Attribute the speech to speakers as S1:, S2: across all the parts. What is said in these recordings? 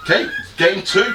S1: Okay, game 2.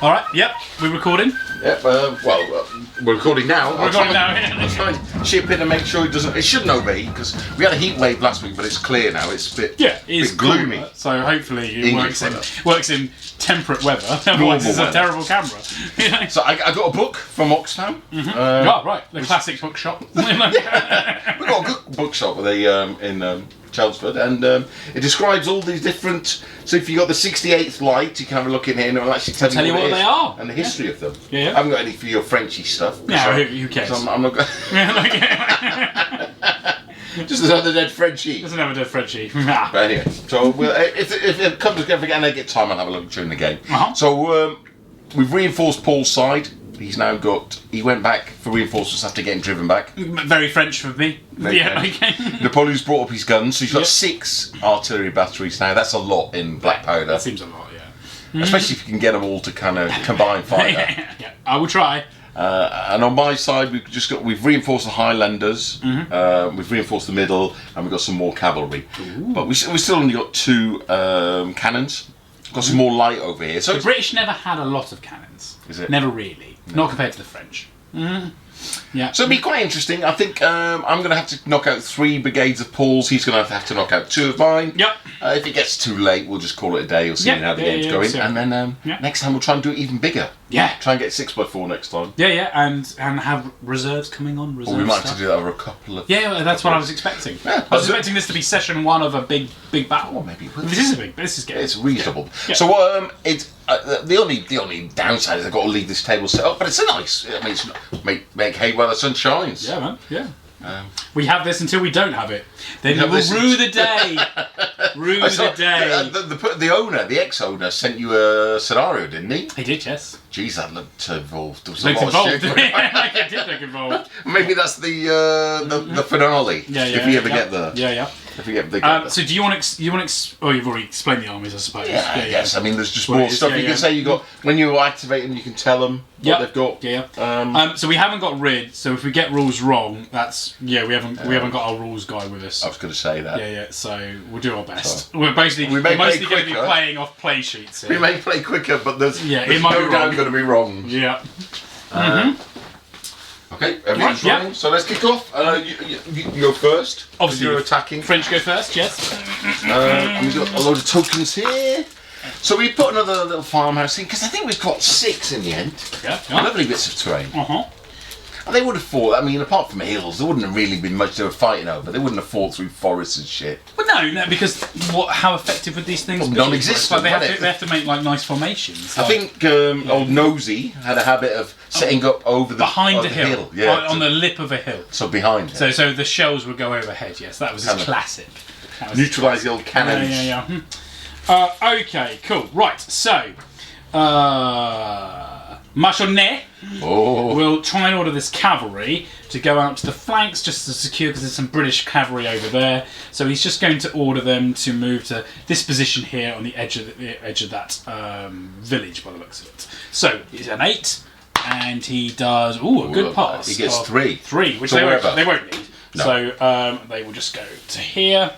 S2: All right. Yep. We're recording.
S1: Yep. We're recording now.
S2: We're recording now.
S1: I'll try and chip in and make sure it doesn't. It shouldn't overheat because we had a heat wave last week, but it's clear now. It's a bit.
S2: Yeah, it's
S1: bit gloomy.
S2: Cooler, so hopefully it
S1: English
S2: works in temperate weather. Otherwise, it's a terrible camera.
S1: So I got a book from Oxtown.
S2: Oh, right. The classic bookshop.
S1: We got a good bookshop in Chelmsford, and it describes all these different. So if you got the 68th light, you can have a look in here and it'll actually tell you what
S2: they are
S1: and the history of them.
S2: Yeah.
S1: I haven't got any for your Frenchy stuff.
S2: No, who cares?
S1: I'm not going. Just another dead Frenchie.
S2: Just another dead Frenchie.
S1: But anyway, so if it comes together again, I get time, I'll have a look during the game. So we've reinforced Paul's side. He's now got. He went back for reinforcements after getting driven back.
S2: Very French for me.
S1: Napoleon's brought up his guns, so he's got 6 artillery batteries now. That's a lot in black powder.
S2: That seems a lot, yeah.
S1: Especially if you can get them all to kind of combine fire.
S2: Yeah, I will try.
S1: And on my side, we've reinforced the Highlanders, we've reinforced the middle, and we've got some more cavalry. Ooh. But we still only got 2 cannons. Got some more light over here. So
S2: the British never had a lot of cannons.
S1: Is it?
S2: Never really. No. Not compared to the French. Yeah.
S1: So it'll be quite interesting. I think I'm going to have to knock out 3 brigades of Paul's. He's going to have to knock out 2 of mine.
S2: Yep.
S1: If it gets too late, we'll just call it a day. We'll see how the game's going. And then next time we'll try and do it even bigger.
S2: Yeah.
S1: Try and get 6x4 next time.
S2: Yeah, and have reserves coming on.
S1: We might have to do that over a couple of...
S2: Yeah, that's what I was expecting. Yeah, I was expecting this to be session 1 of a big battle.
S1: Or maybe
S2: This is good.
S1: It's reasonable. Yeah. So the only downside is I've got to leave this table set up, but it's a nice. I mean, it's make hay while the sun shines.
S2: Yeah, man. Yeah. We have this until we don't have it. Then you will rue the day.
S1: The owner, the ex-owner, sent you a scenario, didn't he?
S2: He did, yes.
S1: Jeez, that looked involved. There was
S2: a lot
S1: involved.
S2: Of shit. It did look involved.
S1: Maybe that's the finale. If we ever get there.
S2: Yeah.
S1: If we get there.
S2: So do you want to? Oh, you've already explained the armies, I suppose.
S1: Yes. I mean, there's just more stuff you can say. You got when you activate them, you can tell them what they've got.
S2: Yeah. So we haven't got rid. So if we get rules wrong, that's we haven't got our rules guy with us.
S1: I was going to say that.
S2: Yeah. So we'll do our best. We're mostly going to be playing off play sheets. Here.
S1: We may play quicker, but there's
S2: it might
S1: no doubt going to be wrong.
S2: Yeah.
S1: Okay, everyone's running. So let's kick off. You go first.
S2: Obviously,
S1: you're attacking.
S2: French go first. Yes.
S1: And we've got a load of tokens here. So we put another little farmhouse in because I think we've got 6 in the end.
S2: Yeah.
S1: Lovely bits of terrain. And they would have fought. I mean, apart from hills, there wouldn't have really been much they were fighting over. They wouldn't have fought through forests and shit.
S2: Well, no, because how effective would these things be?
S1: Non-existent.
S2: They have to make nice formations.
S1: I think old Nosy had a habit of setting up over the
S2: behind a hill.
S1: Yeah,
S2: on the lip of a hill.
S1: So behind it.
S2: So the shells would go overhead. Yes, that was his classic.
S1: Neutralise the old cannons.
S2: Yeah. Okay, cool. Right, so Marshal Ney will try and order this cavalry to go out to the flanks just to secure, because there's some British cavalry over there. So he's just going to order them to move to this position here on the edge of that village, by the looks of it. So he's an 8, and he does a good pass.
S1: He gets 3,
S2: which they won't need. No. So they will just go to here,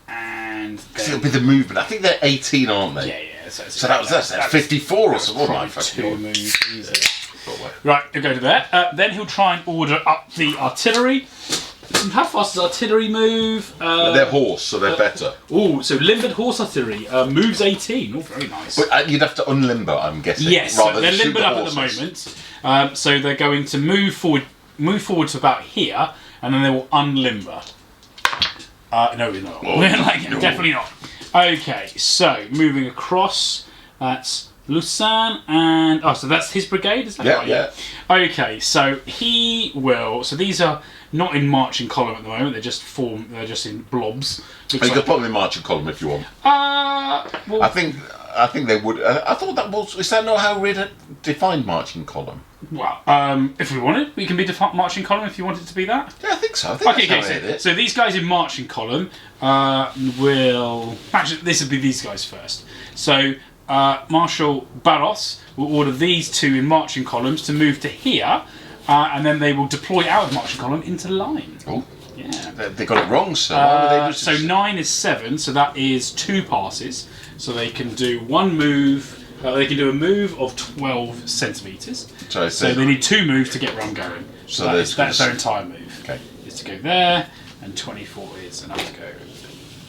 S2: and
S1: it'll be the movement. I think they're 18, aren't they?
S2: Yeah.
S1: So that's 54 or something. Oh my fucking
S2: moves easily. Right, he'll go to there. Then he'll try and order up the artillery. How fast does artillery move?
S1: They're horse, so they're better.
S2: So limbered horse artillery moves 18. Oh, very nice.
S1: But you'd have to unlimber, I'm guessing.
S2: Yes, so they're limbered up at the moment. So they're going to move forward to about here, and then they will unlimber. No, we're not. No. Definitely not. Okay, so moving across, that's Lucin, and so that's his brigade, is that right?
S1: Yeah.
S2: Okay, so he will. So these are not in marching column at the moment. They're just in blobs.
S1: You can put them in marching column if you want.
S2: Well,
S1: I think they would. I thought that was. Is that not how we defined marching column?
S2: Well, if we wanted, we can be marching column if you want it to to be that.
S1: Yeah, I think so.
S2: So these guys in marching column will. Actually, this will be these guys first. So Marshal Barros will order these 2 in marching columns to move to here, and then they will deploy out of marching column into line.
S1: Oh.
S2: Yeah.
S1: They got it wrong, so why would they just...
S2: So 9 is 7, so that is 2 passes. So they can do one move. They can do a move of 12 centimetres. So they need 2 moves to get where I'm going. So that's their entire move.
S1: Okay.
S2: Is to go there, and 24 is enough to go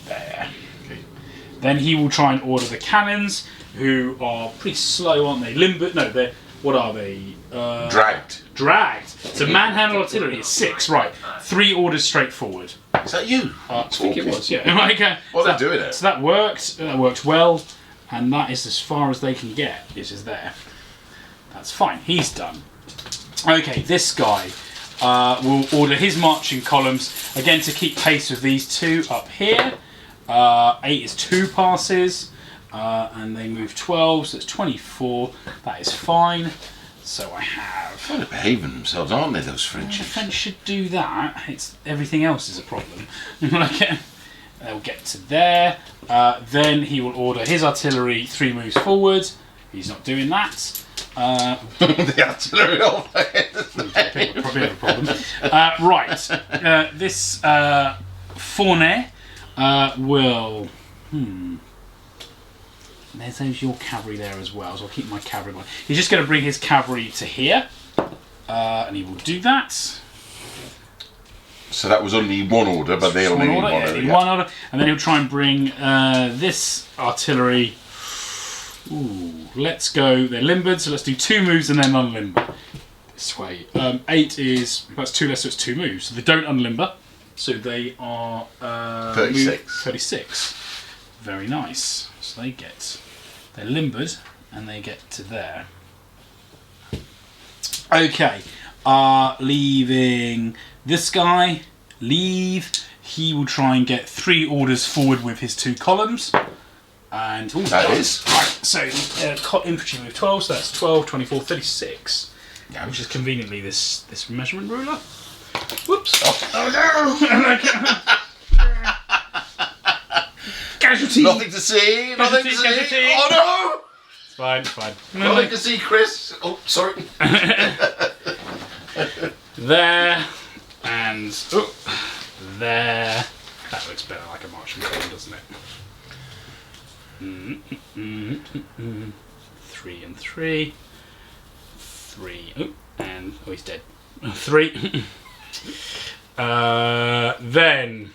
S2: there.
S1: Okay.
S2: Then he will try and order the cannons, who are pretty slow, aren't they? Limbered? No, they're... What are they?
S1: Dragged.
S2: Dragged. So manhandle artillery is 6, right. 3 orders straight forward.
S1: Is that you?
S2: I think it was, yeah. Like,
S1: what are they doing it?
S2: So that worked. That worked well. And that is as far as they can get. It is there. That's fine. He's done. Okay, this guy will order his marching columns, again to keep pace with these 2 up here. 8 is 2 passes. And they move 12, so it's 24. That is fine. So I have...
S1: Well, they're behaving themselves, aren't they, those French?
S2: The French should do that. It's everything else is a problem. They'll get to there. Then he will order his artillery 3 moves forward. He's not doing that.
S1: The artillery
S2: Probably a problem. Right. This Fournet will... There's your cavalry there as well, so I'll keep my cavalry on. He's just going to bring his cavalry to here, and he will do that.
S1: So that was only 1 order, but they only need 1 order.
S2: Yeah. 1 order, and then he'll try and bring this artillery. Ooh, let's go. They're limbered, so let's do 2 moves and then unlimber. This way. 8 is... That's 2 less, so it's 2 moves. So they don't unlimber, so they are...
S1: 36.
S2: 36. Very nice. So they get... They're limbered, and they get to there. Okay. Leaving this guy. Leave. He will try and get 3 orders forward with his 2 columns. And... Ooh,
S1: that is.
S2: Right, so infantry move 12, so that's 12, 24, 36.
S1: Yeah,
S2: which is conveniently this measurement ruler. Whoops. Oh no! Casualty!
S1: Nothing to see! Nothing to see!
S2: Casualty.
S1: Oh no!
S2: It's fine, it's fine.
S1: Nothing to see, Chris! Oh, sorry.
S2: There. And... Oh, there. That looks better like a marching column, doesn't it? 3 and 3. 3. Oh, and... Oh, he's dead. 3. Then...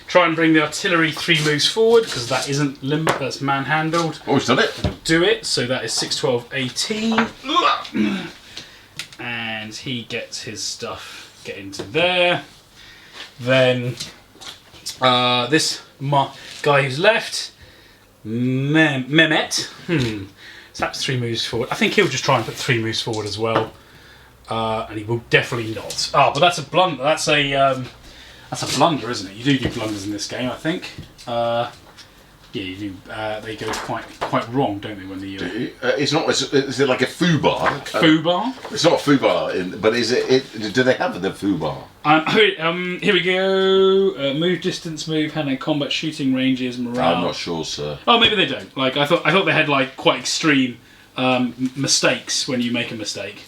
S2: Try and bring the artillery 3 moves forward, because that isn't limber, that's manhandled.
S1: Oh, he's done it.
S2: Do it, so that is 6, 12, 18. And he gets his stuff, get into there. Then this guy who's left, Mehmet. So that's 3 moves forward. I think he'll just try and put 3 moves forward as well. And he will definitely not. Oh, but that's a blunder. That's a blunder, isn't it? You do blunders in this game, I think. Yeah, you do. They go quite wrong, don't they? When the
S1: it's not. Is it like a foobar?
S2: Foobar?
S1: It's not a foobar, but is it? Do they have the foobar?
S2: Here we go. Move distance, move hand and combat, shooting ranges, morale.
S1: I'm not sure, sir.
S2: Oh, maybe they don't. Like I thought they had like quite extreme mistakes when you make a mistake.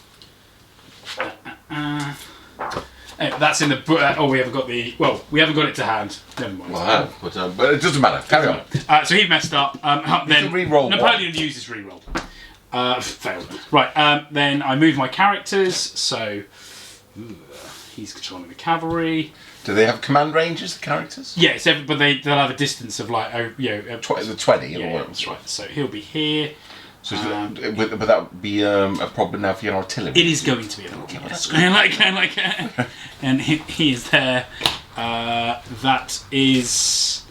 S2: That's in the book. Oh, we haven't got the. Well, we haven't got it to hand. Never mind.
S1: Well, I have, but it doesn't matter. Carry on.
S2: So he messed up. Then
S1: re-roll
S2: Napoleon uses reroll. Failed. Right. Then I move my characters. So he's controlling the cavalry.
S1: Do they have command ranges? The characters?
S2: Yes, but they'll have a distance of like
S1: the 20.
S2: Yeah, that's right. So he'll be here.
S1: So would that be a problem now for your artillery?
S2: It is going to be a problem. Yes. And he is there. That is...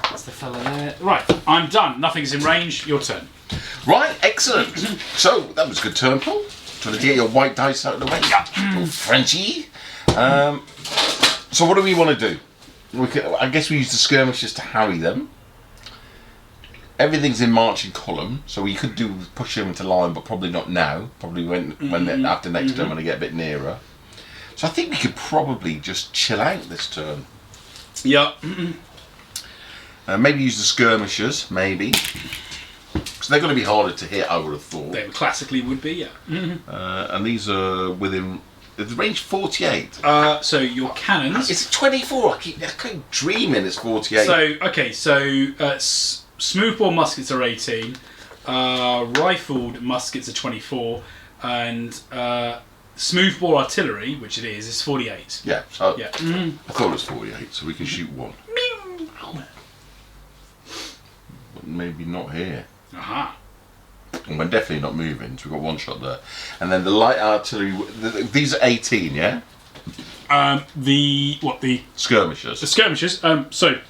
S2: That's the fella there. Right, I'm done. Nothing's in range. Your turn.
S1: Right, excellent. So, that was a good turn, Paul. Trying to get your white dice out of the way. Little Frenchie. So what do we want to do? I guess we use the skirmishers to harry them. Everything's in marching column, so we could do push them into line, but probably not now. Probably when after next turn when they get a bit nearer. So I think we could probably just chill out this turn.
S2: Yeah.
S1: Maybe use the skirmishers, maybe. Because they're going to be harder to hit, I would have thought.
S2: They classically would be, yeah.
S1: And these are within The range 48.
S2: So your cannons.
S1: It's 24. I keep dreaming it's 48.
S2: Smoothbore muskets are 18. Rifled muskets are 24, and smoothbore artillery, which it is 48.
S1: Yeah. So
S2: Yeah.
S1: I thought it was 48, so we can shoot one. But maybe not here.
S2: Aha.
S1: And we're definitely not moving, so we've got one shot there. And then the light artillery, these are 18, yeah?
S2: The
S1: Skirmishers.
S2: The skirmishers. So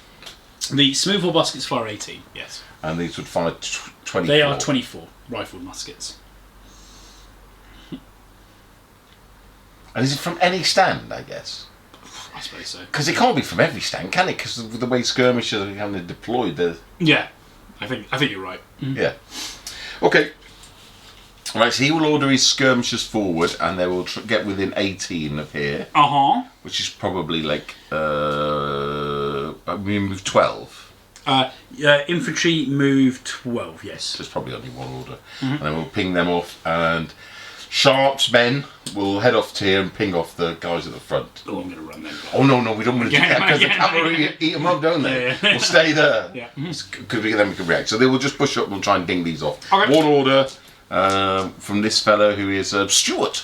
S2: the smoothbore muskets fire 18. Yes.
S1: And these would fire 24.
S2: They are 24 rifled muskets.
S1: And is it from any stand, I guess?
S2: I suppose so.
S1: Because it can't be from every stand, can it? Because of the way skirmishers are kind of deployed.
S2: Yeah, I think you're right.
S1: Yeah. Okay. Right, so he will order his skirmishers forward, and they will get within 18 of here. Which is probably like we move 12.
S2: Infantry move 12. Yes.
S1: So it's probably only one order, and then we'll ping them off. And Sharp's men will head off to here and ping off the guys at the front.
S2: Oh, I'm going to run them.
S1: Oh no, we don't want to do that because the cavalry eat them up, don't they?
S2: Yeah.
S1: We'll stay there.
S2: Yeah.
S1: Because then we can react. So they will just push up and we'll try and ding these off.
S2: Okay.
S1: One order from this fellow who is Stuart.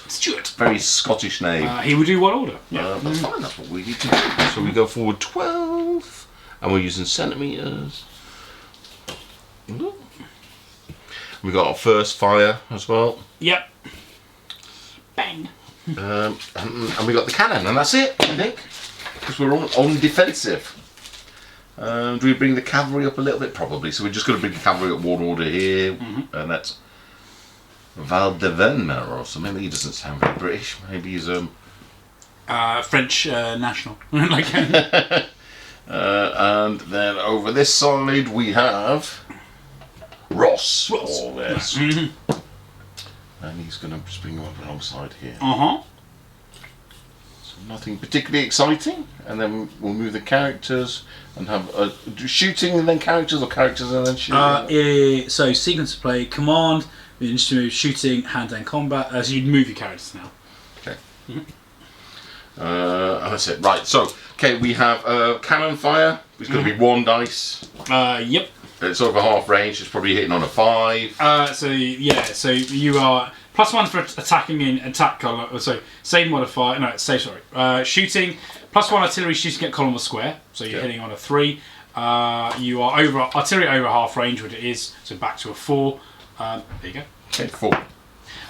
S1: Very Scottish name.
S2: He will do one order. Yeah.
S1: That's fine. That's what we need to do. So we go forward 12, and we're using centimeters. We got our first fire as well.
S2: Yep. Bang.
S1: And we got the cannon, and that's it, I think. Because we're on defensive. Do we bring the cavalry up a little bit? Probably. So we're just going to bring the cavalry up one order here, and that's Valdevenmer or something. He doesn't sound very British. Maybe he's
S2: French national. Like.
S1: And then over this side we have Ross. Oh, yes. And he's going to just bring him up alongside here. So nothing particularly exciting. And then we'll move the characters and have shooting and then characters, or characters and then shooting.
S2: So sequence of play: command, move, shooting, hand-to-hand combat. So you'd move your characters now.
S1: Okay. And that's it. Right. So we have cannon fire. It's going to be 1 dice.
S2: Yep.
S1: It's over half range. It's probably hitting on a 5.
S2: So you are +1 for attacking in attack column. So save modifier. No, save. Sorry. Shooting +1 artillery shooting at column or square. So you're hitting on a 3. You are over artillery over half range, which it is. So back to a 4. There you go.
S1: Okay, 4.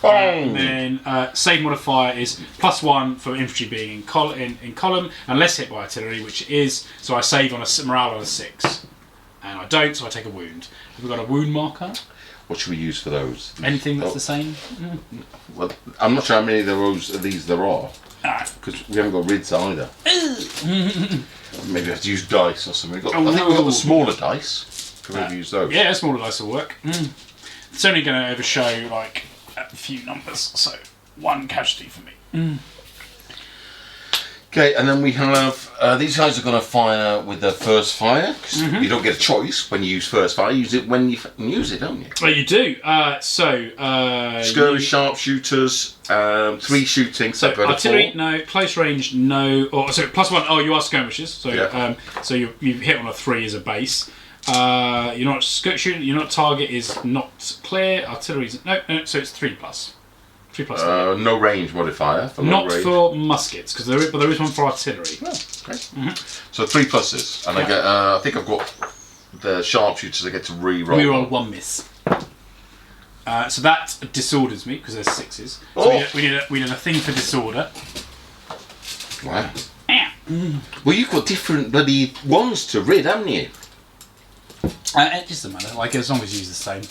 S2: And then save modifier is +1 for infantry being in column and less hit by artillery, which it is. So I save on a morale on a 6. And I don't, so I take a wound. Have we got a wound marker?
S1: What should we use for those?
S2: Anything that's the same?
S1: Well, I'm not sure how many of these there are. Because we haven't got rids either. Maybe I have to use dice or something. I think we've got the smaller dice. Can we maybe use those?
S2: Yeah, smaller dice will work. It's only going to overshow like a few numbers, so 1 casualty for me.
S1: Okay, and then we have these guys are going to fire with their first fire. Cause you don't get a choice when you use first fire. You use it when you use it, don't you?
S2: Well, you do.
S1: Skirmish, sharpshooters, 3 shooting.
S2: So artillery, no. Close range, no. Or sorry, +1. Oh, you are skirmishers. So so you hit on a 3 as a base. You're not shooting. Your target is not clear. Artillery's no. So it's 3+. 3+.
S1: No range modifier for
S2: not range. For muskets, because there is one for artillery.
S1: Oh, okay. So 3 pluses, and I get. I think I've got the sharpshooters. I get to re-roll.
S2: Reroll 1 miss. So that disorders me because there's 6s. So we need a thing for disorder.
S1: Wow. Well, you've got different bloody ones to rid, haven't you?
S2: It doesn't matter. Like as long as you use the same.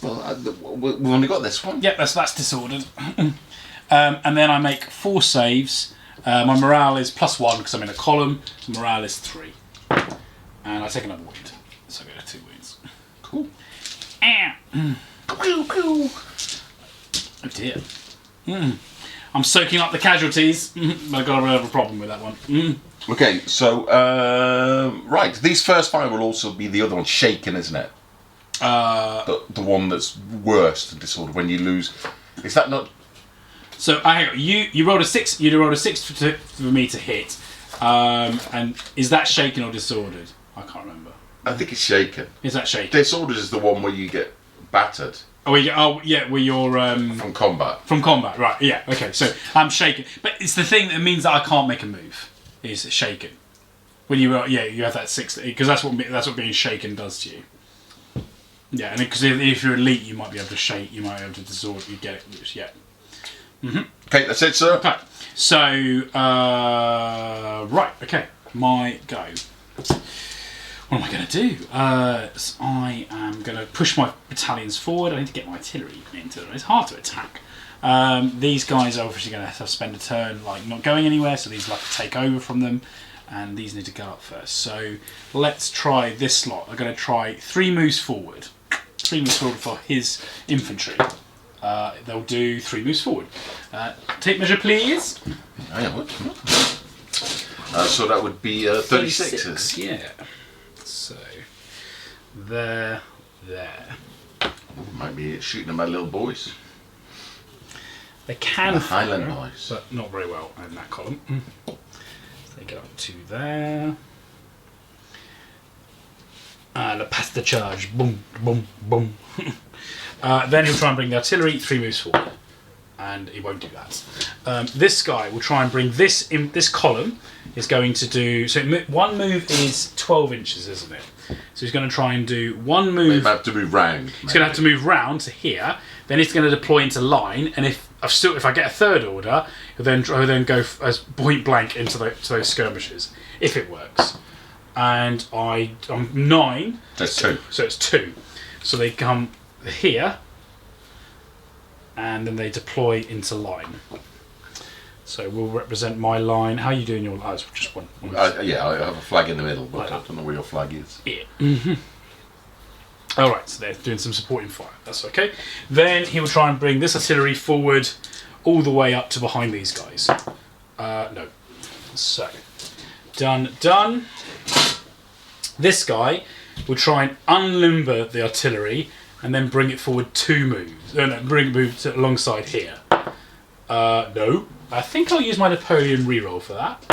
S1: Well, we've only got this one.
S2: Yep, that's disordered. And then I make 4 saves. My morale is +1 because I'm in a column. So morale is 3, and I take another wound. So I go to 2 wounds.
S1: Cool.
S2: Oh dear. I'm soaking up the casualties. I've got a bit of a problem with that one.
S1: Okay, so right, these first fire will also be the other one shaken, isn't it? The one that's worse than disorder when you lose. Is that not?
S2: So hang on, you rolled a 6. You rolled a 6 for me to hit. And is that shaken or disordered? I can't remember.
S1: I think it's shaken.
S2: Is that shaken?
S1: Disordered is the one where you get battered.
S2: Oh yeah, where you're
S1: from combat.
S2: From combat, right? Yeah. Okay. So I'm shaken, but it's the thing that means that I can't make a move. Is shaken. When you have that 6 because that's what being shaken does to you. Yeah, and because if you're elite, you might be able to shake. You might be able to disorder. You get it. Yeah.
S1: Okay, that's it, sir.
S2: Okay. So right. Okay. My go. What am I going to do? So I am going to push my battalions forward. I need to get my artillery into them. It's hard to attack. These guys are obviously going to have to spend a turn like not going anywhere, so these like to take over from them, and these need to go up first. So let's try this lot. I'm going to try 3 moves forward. 3 moves forward for his infantry. They'll do 3 moves forward. Tape measure, please.
S1: So that would be 36.
S2: Yeah. So there.
S1: Might be shooting at my little boys.
S2: They can
S1: the Highland boys,
S2: but not very well in that column. So they get up to there. And a pass the charge. Boom, boom, boom. Then he'll try and bring the artillery 3 moves forward, and he won't do that. This guy will try and bring this in. This column is going to do so. 1 move is 12 inches, isn't it? So he's going to try and do 1 move.
S1: They have to move round.
S2: He's going to have to move round to here. Then he's going to deploy into line, and if I get a 3rd order, he'll then go as point blank into those skirmishes if it works. And I'm 9.
S1: That's 2.
S2: So it's 2. So they come here, and then they deploy into line. So we'll represent my line. How are you doing your line? Oh, just one.
S1: Yeah, I have a flag in the middle, but I don't know where your flag is.
S2: Yeah. Alright, so they're doing some supporting fire. That's okay. Then he will try and bring this artillery forward all the way up to behind these guys. No. So, done. This guy will try and unlimber the artillery and then bring it forward 2 moves. Bring it move alongside here. No. I think I'll use my Napoleon reroll for that.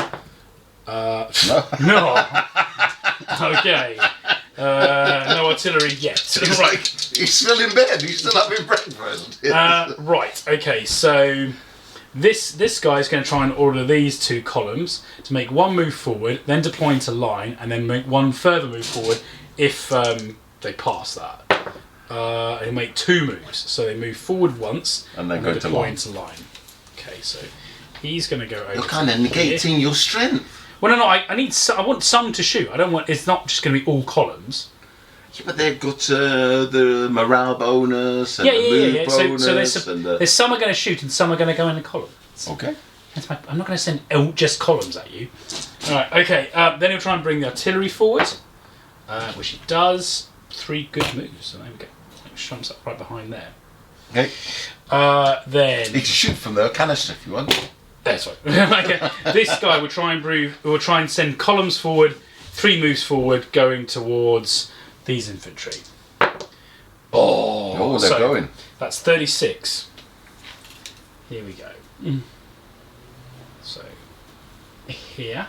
S2: No. Okay. No artillery yet.
S1: It's like he's still in bed. He's still having breakfast.
S2: Right. Okay. So this guy is going to try and order these 2 columns to make 1 move forward, then deploy into line, and then make 1 further move forward if they pass that. He'll make 2 moves. So they move forward once
S1: and then go to
S2: deploy
S1: line.
S2: into line. Okay. So he's going to go over.
S1: You're kind of negating your strength.
S2: Well, no. I want some to shoot. I don't want. It's not just going to be all columns.
S1: Yeah, but they've got the morale bonus and the move bonus.
S2: So there's some are going to shoot and some are going to go in the columns.
S1: Okay.
S2: I'm not going to send just columns at you. All right. Okay. Then he'll try and bring the artillery forward, which he does. 3 good moves. So there we go. It jumps up right behind there.
S1: Okay.
S2: Then
S1: you can shoot from the canister if you want.
S2: That's right. Okay. This guy will try and send columns forward, 3 moves forward, going towards these infantry.
S1: Oh, they're going.
S2: That's 36. Here we go. So here.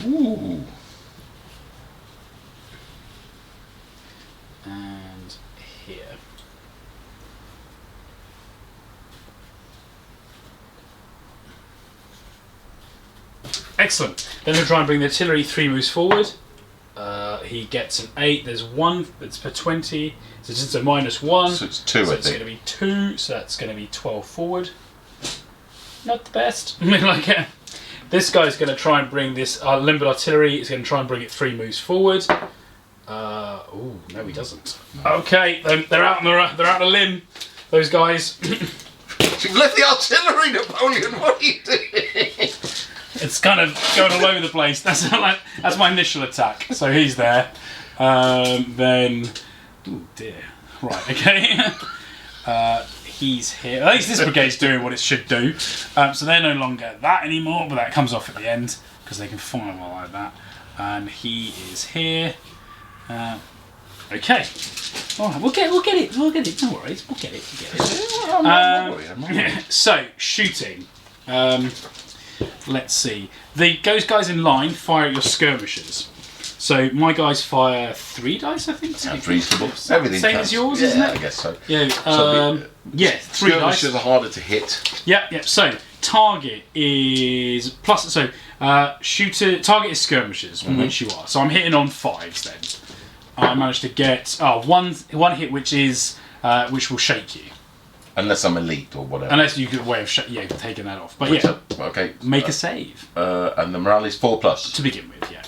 S1: Ooh.
S2: And here. Excellent. Then we'll try and bring the artillery 3 moves forward. He gets an 8. There's 1. It's per 20. So it's a -1.
S1: So it's 2.
S2: So it's going to be 2. So that's going to be 12 forward. Not the best. I mean, this guy's going to try and bring this limbered artillery. He's going to try and bring it 3 moves forward. Oh no, he doesn't. No. Okay, they're out on a limb. Those guys.
S1: You've left the artillery, Napoleon. What are you doing?
S2: It's kind of going all over the place. That's my initial attack. So he's there. Then, oh dear. Right. Okay. He's here. At least this brigade's doing what it should do. So they're no longer that anymore, but that comes off at the end because they can fire well like that. And he is here. Okay. All right, we'll get it. No worries. We'll get it.
S1: I'm not worried.
S2: So shooting. Let's see. Those guys in line fire at your skirmishers. So my guys fire 3 dice, I think.
S1: That's reasonable. Everything
S2: same
S1: counts.
S2: as yours,
S1: Yeah,
S2: isn't it?
S1: I guess so.
S2: Yeah.
S1: So
S2: yeah, 3 dice.
S1: skirmishers are harder to hit.
S2: Yeah. So target is plus. So target is skirmishers from which you are. So I'm hitting on 5s then. I managed to get one hit, which will shake you.
S1: Unless I'm elite or whatever.
S2: Unless you get a way of taking that off. But
S1: Okay.
S2: make a save.
S1: And the morale is 4+.
S2: To begin with, yeah.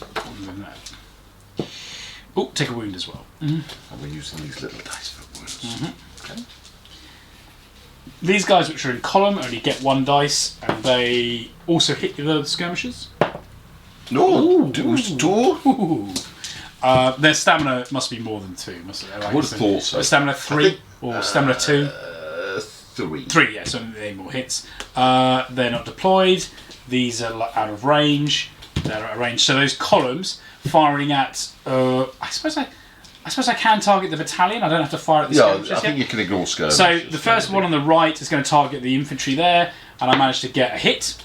S2: Oh, take a wound as well.
S1: And we're using these little dice for wounds. Okay.
S2: These guys, which are in column, only get 1 dice, and they also hit the skirmishers.
S1: No, 2.
S2: Ooh. Their stamina must be more than 2.
S1: I would have thought so.
S2: Stamina 3 or stamina 2?
S1: 3.
S2: 3, yeah, so they more hits. They're not deployed. These are out of range. They're out of range. So those columns firing at. I suppose I can target the battalion. I don't have to fire at the skirmishers.
S1: I think you can ignore skirmishers.
S2: So the first one on the right is going to target the infantry there, and I managed to get a hit.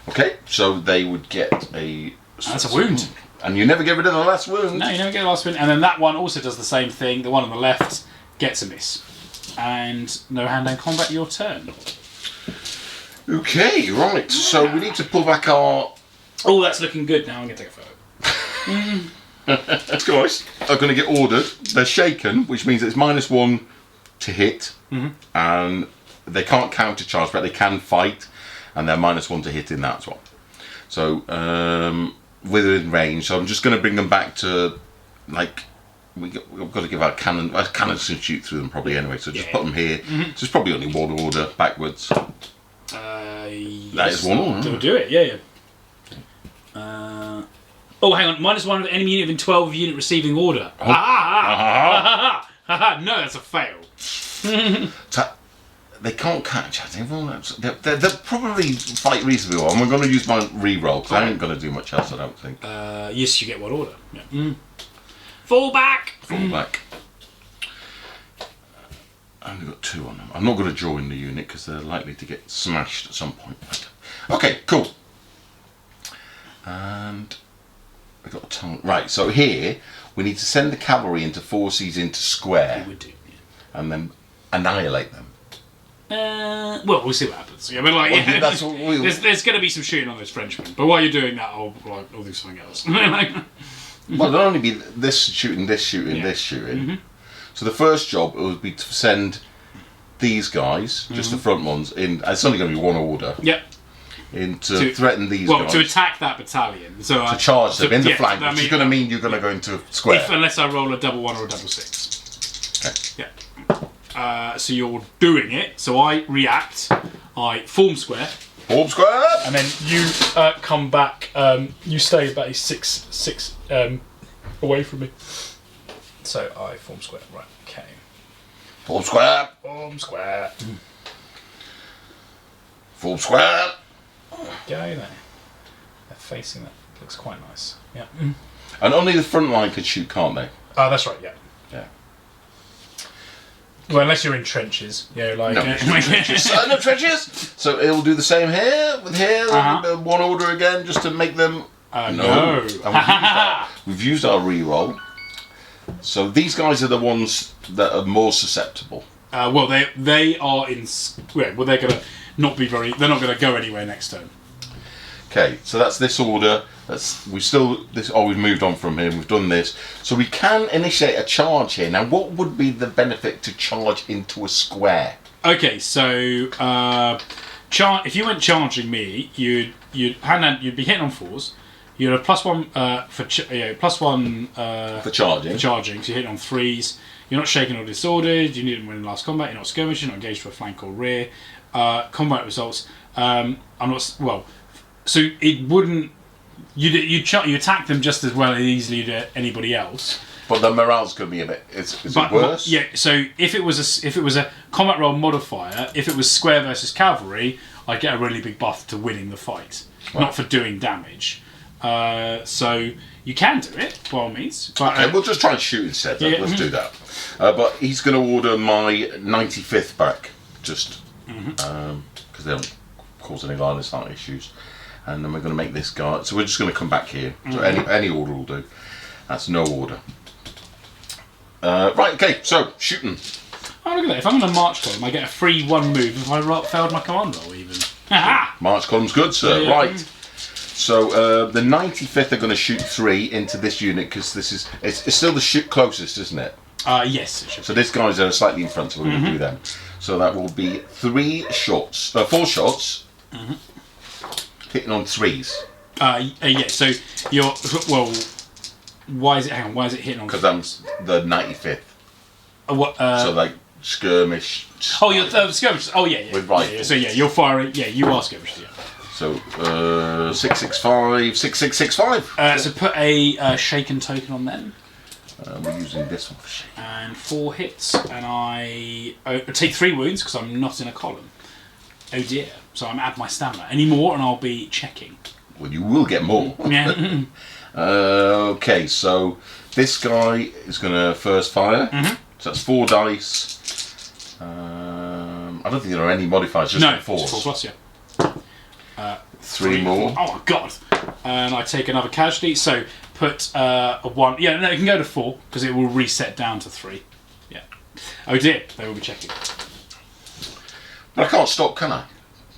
S1: Okay, so they would get a.
S2: That's a wound.
S1: And you never get rid of the last wound.
S2: No, you never get the last wound. And then that one also does the same thing. The one on the left gets a miss. And no hand-to-hand combat, your turn.
S1: Okay, right. So we need to pull back our.
S2: Oh, that's looking good. Now I'm going to take a photo.
S1: These guys are going to get ordered. They're shaken, which means it's -1 to hit, and they can't counter-charge, but they can fight, and they're -1 to hit in that as well. So within range. So I'm just going to bring them back to like. We've got to give our cannon. Our cannons can shoot through them probably anyway. So just put them here. So it's probably only 1 order backwards. That is 1 order.
S2: They'll do it. Yeah. Oh, hang on. -1 of enemy unit within 12 unit receiving order.
S1: Oh.
S2: No, that's a fail.
S1: So they can't catch. I think they'll probably fight reasonably well. And we're going to use my re-roll because I ain't going to do much else. I don't think.
S2: Yes, you get 1 order. Yeah. Fall back.
S1: Fall back. I only got 2 on them. I'm not going to draw in the unit because they're likely to get smashed at some point. Okay, cool. And we got a tongue. Right, so here we need to send the cavalry into forces into square.
S2: We would do, yeah.
S1: And then annihilate them.
S2: Well, we'll see what happens. Yeah, but like,
S1: Well, that's what
S2: there's going to be some shooting on those Frenchmen. But while you're doing that, I'll do something else.
S1: Well, there'll only be this shooting, this shooting, this shooting. So the first job would be to send these guys, just the front ones, in. It's only going to be 1 order.
S2: Yep.
S1: To threaten these guys.
S2: Well, to attack that battalion. So
S1: to charge them in the flank, which is going to mean you're going to go into square.
S2: Unless I roll a double 1 or a double 6.
S1: Okay.
S2: Yeah. So you're doing it. So I react. I form square.
S1: Form square.
S2: And then you come back. You stay about 6 away from me. So I form square. Right. Okay.
S1: Form square.
S2: Form square.
S1: Form square.
S2: Go there. They're facing that. Looks quite nice. Yeah.
S1: And only the front line can shoot, can't they?
S2: Oh, that's right. Yeah.
S1: Yeah.
S2: Well, unless you're in trenches. Yeah, like.
S1: No, no trenches. So it'll do the same here with here. 1 order again, just to make them.
S2: No.
S1: And we've used our re-roll. So these guys are the ones that are more susceptible.
S2: Well, they are in square. Well, they're gonna not be very. They're not gonna go anywhere next turn.
S1: Okay, so that's this order. We've moved on from here. We've done this, so we can initiate a charge here. Now, what would be the benefit to charge into a square?
S2: Okay, so if you went charging me, you'd be hitting on 4s. You'd have +1
S1: For charging.
S2: So you're hitting on 3s. You're not shaken or disordered. You didn't win in last combat. You're not skirmishing. You're not engaged to a flank or rear. Combat results. I'm not well. So it wouldn't. You attack them just as well as easily as anybody else.
S1: But the morale's going to be a bit. Is it worse?
S2: Yeah. So if it was a combat roll modifier, if it was square versus cavalry, I get a really big buff to winning the fight, not for doing damage. So you can do it by all means. But,
S1: okay, we'll just try and shoot instead.
S2: Yeah.
S1: Let's do that. But he's going to order my 95th back, just because they don't cause any line of sight issues. And then we're going to make this guy. So we're just going to come back here. So any order will do. That's no order. Right. Okay. So shooting.
S2: Oh, look at that. If I'm in a march column, I get a free 1 move if I failed my command roll, even. Ha!
S1: March column's good, sir.
S2: Yeah.
S1: Right. So the 95th are going to shoot 3 into this unit because this is it's still the shoot closest, isn't it?
S2: Yes, it should.
S1: So this guy's slightly in front, so we're going to do them. So that will be 4 shots, hitting on 3s.
S2: Yeah. So you're Why is it? Hang on. Why is it hitting on?
S1: Because I'm the 95th.
S2: What?
S1: So like skirmish.
S2: Oh, you're skirmish. Oh, yeah.
S1: With rifle.
S2: Yeah. So yeah, you're firing. Yeah, you are skirmish. Yeah.
S1: So 665, 6665.
S2: So put a shaken token on them.
S1: We're using this one for shake.
S2: And 4 hits, and I take 3 wounds because I'm not in a column. Oh dear. So I'm at my stamina. Any more, and I'll be checking.
S1: Well, you will get more.
S2: Yeah.
S1: Okay, so this guy is going to first fire. So that's 4 dice. I don't think there are any modifiers, just 4s.
S2: It's 4 plus, yeah.
S1: 3 more.
S2: Oh my god. And I take another casualty, so put a 1. Yeah, no, it can go to 4 because it will reset down to 3. Yeah. Oh dear, they will be checking.
S1: But I can't stop, can I?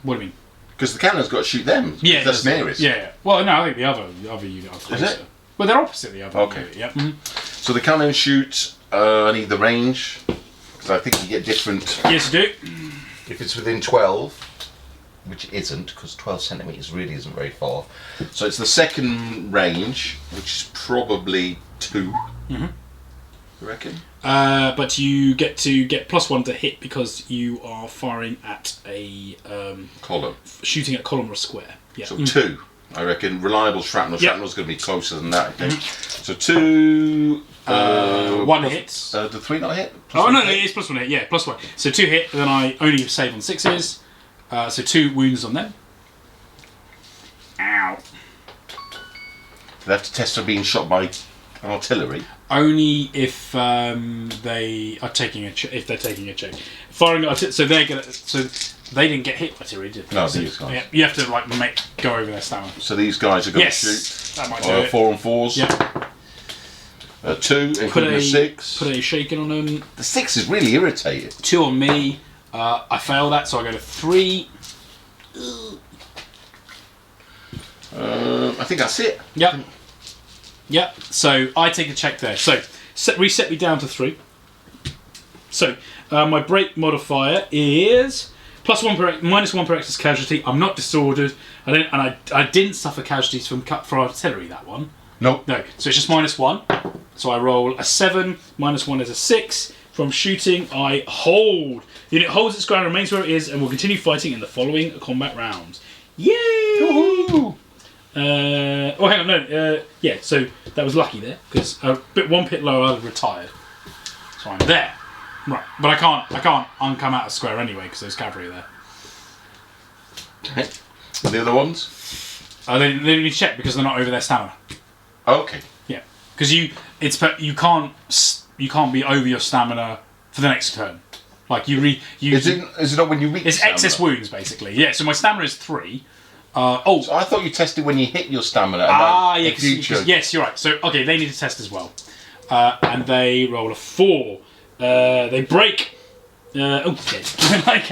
S2: What do you mean?
S1: Because the cannon's got to shoot them.
S2: Yeah,
S1: that's nearest.
S2: Yeah. Well, no, I think the other unit are closer.
S1: Is it?
S2: Well, they're opposite the other.
S1: Okay.
S2: Unit, yeah.
S1: So the cannon shoots. I need the range because I think you get different.
S2: Yes, you do.
S1: If it's within 12, which it isn't, because 12 centimeters really isn't very far. So it's the second range, which is probably 2. You reckon?
S2: But you get to get +1 to hit because you are firing at a
S1: Column.
S2: shooting at column or square. Yeah.
S1: So 2, I reckon. Reliable shrapnel.
S2: Yep.
S1: Shrapnel's going to be closer than that, I think. So 2.
S2: 1 hits.
S1: The 3 not hit?
S2: Oh no, it's +1 hit. Yeah, +1. So 2 hit. Then I only save on 6s. So 2 wounds on them. Ow.
S1: Do they have to test for being shot by artillery?
S2: Only if they are taking a if they're taking a check. Firing so they're gonna they didn't get hit by artillery, did they?
S1: No, these guys.
S2: Yeah, you have to like go over their stamina.
S1: So these guys are going
S2: Yes,
S1: to shoot.
S2: that might do it.
S1: 4 and 4s.
S2: Yeah.
S1: 2, including a 6.
S2: Put a shaken on them.
S1: The 6 is really irritating.
S2: 2 on me. I fail that, so I go to 3.
S1: I think that's it.
S2: Yep. Yep. So I take a check there. So reset me down to 3. So my break modifier is +1 per -1 per excess casualty. I'm not disordered. I didn't suffer casualties from cut for artillery that one.
S1: Nope.
S2: No. So it's just -1. So I roll a 7. -1 is a 6. From shooting, I hold. The unit holds its ground, remains where it is, and will continue fighting in the following combat rounds. Yay!
S1: Woohoo!
S2: Oh, hang on, no. Yeah, so that was lucky there because 1 pit lower, I'd have retired. So I'm there, right? But I can't uncome out of square anyway because there's cavalry there.
S1: Okay. The other ones?
S2: They need to check because they're not over their stamina.
S1: Okay.
S2: Yeah, because you can't be over your stamina for the next turn. Like
S1: Is it not when you reach?
S2: It's
S1: stamina?
S2: excess wounds basically. Yeah, so my stamina is 3.
S1: So I thought you tested when you hit your stamina.
S2: Yeah, cause, yes, you're right. So okay, they need to test as well, and they roll a 4. They break. Dead. Like,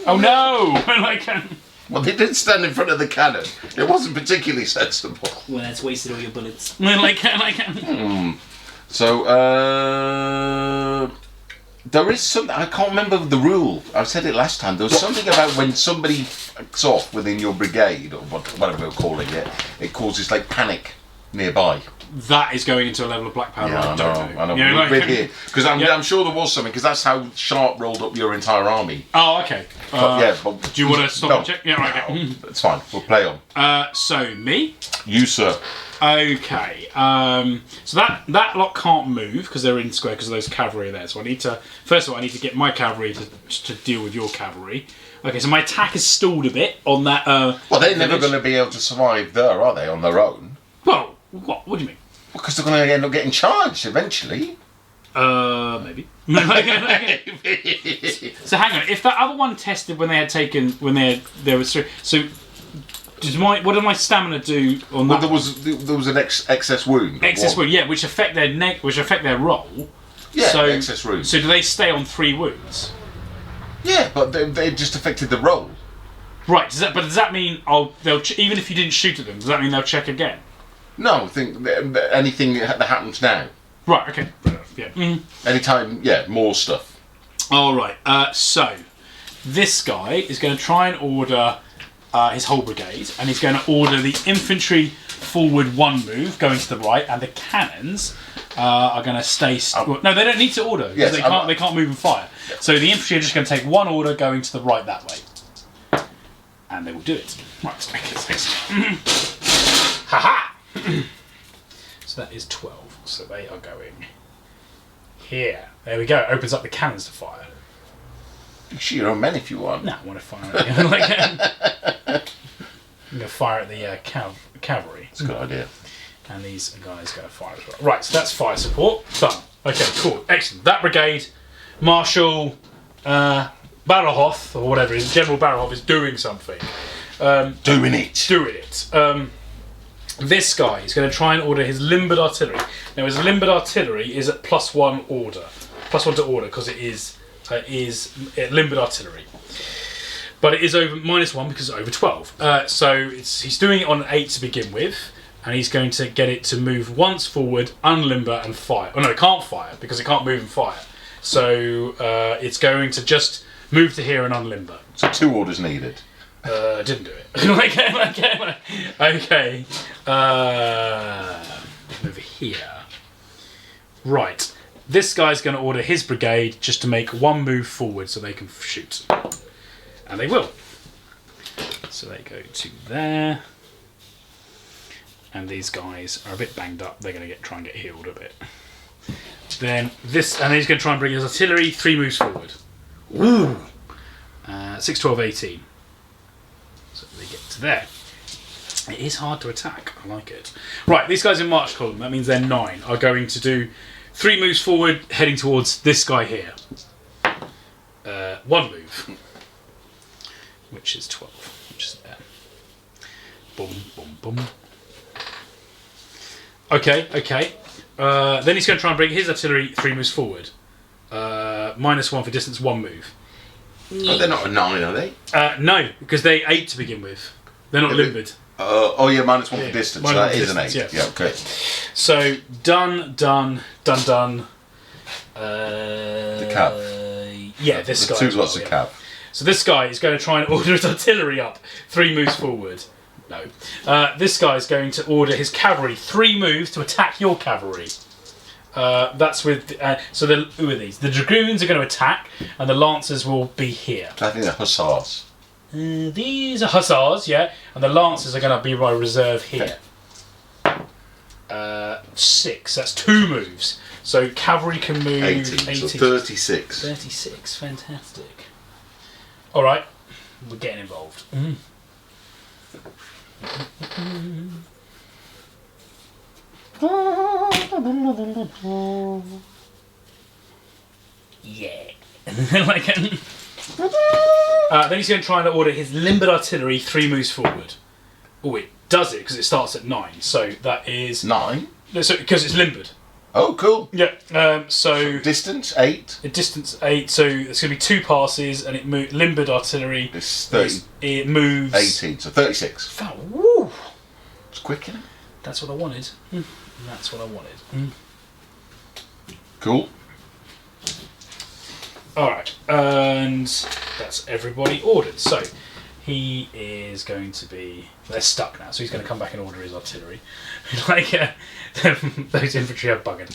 S2: oh no! Like.
S1: Well, they did stand in front of the cannon. It wasn't particularly sensible.
S3: Well, that's wasted all your bullets.
S1: So, there is something, I can't remember the rule. I said it last time. There was something about when somebody fucks off within your brigade, or whatever we're calling it, it causes like panic nearby.
S2: That is going into a level of black powder.
S1: Yeah, I know.
S2: Yeah,
S1: We're here. Because I'm sure there was something, because that's how Sharp rolled up your entire army.
S2: Oh, okay.
S1: But
S2: do you want to stop and check? Yeah, right. Okay.
S1: It's fine. We'll play on.
S2: So, me?
S1: You, sir.
S2: Okay. So that lot can't move because they're in square because of those cavalry there. So I need to first of all I need to get my cavalry to deal with your cavalry. Okay, so my attack is stalled a bit on that.
S1: Well, they're never going to be able to survive there, are they, on their own?
S2: Well, what do you mean?
S1: Because they're going to end up getting charged eventually.
S2: Maybe. So hang on. If that other one tested when they had taken there was so. What did my stamina do on that?
S1: Well, there was an excess wound.
S2: Excess wound, yeah, which affect their neck, which affect their roll.
S1: Yeah, so, excess wound.
S2: So do they stay on 3 wounds?
S1: Yeah, but they just affected the roll.
S2: Right. Does that mean they'll even if you didn't shoot at them? Does that mean they'll check again?
S1: No, I think anything that happens now.
S2: Right. Okay. Yeah. Mm-hmm.
S1: Anytime. Yeah. More stuff.
S2: All right. So this guy is going to try and order his whole brigade, and he's going to order the infantry forward 1 move, going to the right, and the cannons are going to stay. No, they don't need to order because they can't move and fire. Yeah. So the infantry are just going to take 1 order, going to the right that way, and they will do it. Right. Ha. So that is 12. So they are going here. There we go. It opens up the cannons to fire.
S1: You shoot your own men if you want.
S2: No, I want to fire at the I'm going to fire at the cavalry.
S1: That's a good idea.
S2: And these guys are going to fire as well. Right, so that's fire support. Done. Okay, cool. Excellent. That brigade, Marshal Barohoff, or whatever it is, General Barohoff is doing something.
S1: Doing it.
S2: This guy is going to try and order his limbered artillery. Now, his limbered artillery is at +1 order. +1 to order, because it is limbered artillery. But it is over -1 because it's over 12. So he's doing it on 8 to begin with, and he's going to get it to move once forward, unlimber, and fire. Oh no, it can't fire because it can't move and fire. So it's going to just move to here and unlimber.
S1: So 2 orders needed.
S2: Didn't do it. Okay. Over here. Right. This guy's going to order his brigade just to make 1 move forward so they can shoot. And they will. So they go to there. And these guys are a bit banged up. They're going to try and get healed a bit. Then this, and he's going to try and bring his artillery 3 moves forward. Ooh. 6, 12, 18. So they get to there. It is hard to attack. I like it. Right, these guys in march column, that means they're 9, are going to do 3 moves forward, heading towards this guy here. 1 move. Which is 12. Which is there. Boom, boom, boom. Okay. Then he's going to try and bring his artillery 3 moves forward. -1 for distance, 1 move.
S1: Oh, they're not a 9, are they?
S2: No, because they're 8 to begin with. They're not limbered.
S1: Oh yeah, -1 for distance. So that is an 8. Yeah, okay.
S2: So done.
S1: The cav.
S2: Yeah, this guy.
S1: 2 lots of cav.
S2: So this guy is going to try and order his artillery up 3 moves forward. No. This guy is going to order his cavalry 3 moves to attack your cavalry. That's with. Who are these? The dragoons are going to attack, and the lancers will be here.
S1: I think they're hussars.
S2: These are hussars, yeah, and the lancers are going to be by reserve here. 6. That's 2 moves. So cavalry can move
S1: 18. So 36.
S2: 36. Fantastic. All right, we're getting involved. Yeah. Then he's going to try and order his limbered artillery 3 moves forward. Oh, it does it because it starts at 9. So that is
S1: 9.
S2: So because it's limbered.
S1: Oh, cool.
S2: Yeah. So
S1: distance 8.
S2: Distance 8. So it's going to be 2 passes, and limbered artillery.
S1: It's 30.
S2: It moves
S1: 18. So 36.
S2: Oh, woo!
S1: It's quick, isn't it?
S2: That's what I wanted. That's what I wanted.
S1: Cool.
S2: Alright, and that's everybody ordered. So, he is going to be... They're stuck now, so he's going to come back and order his artillery. Those infantry are bugging.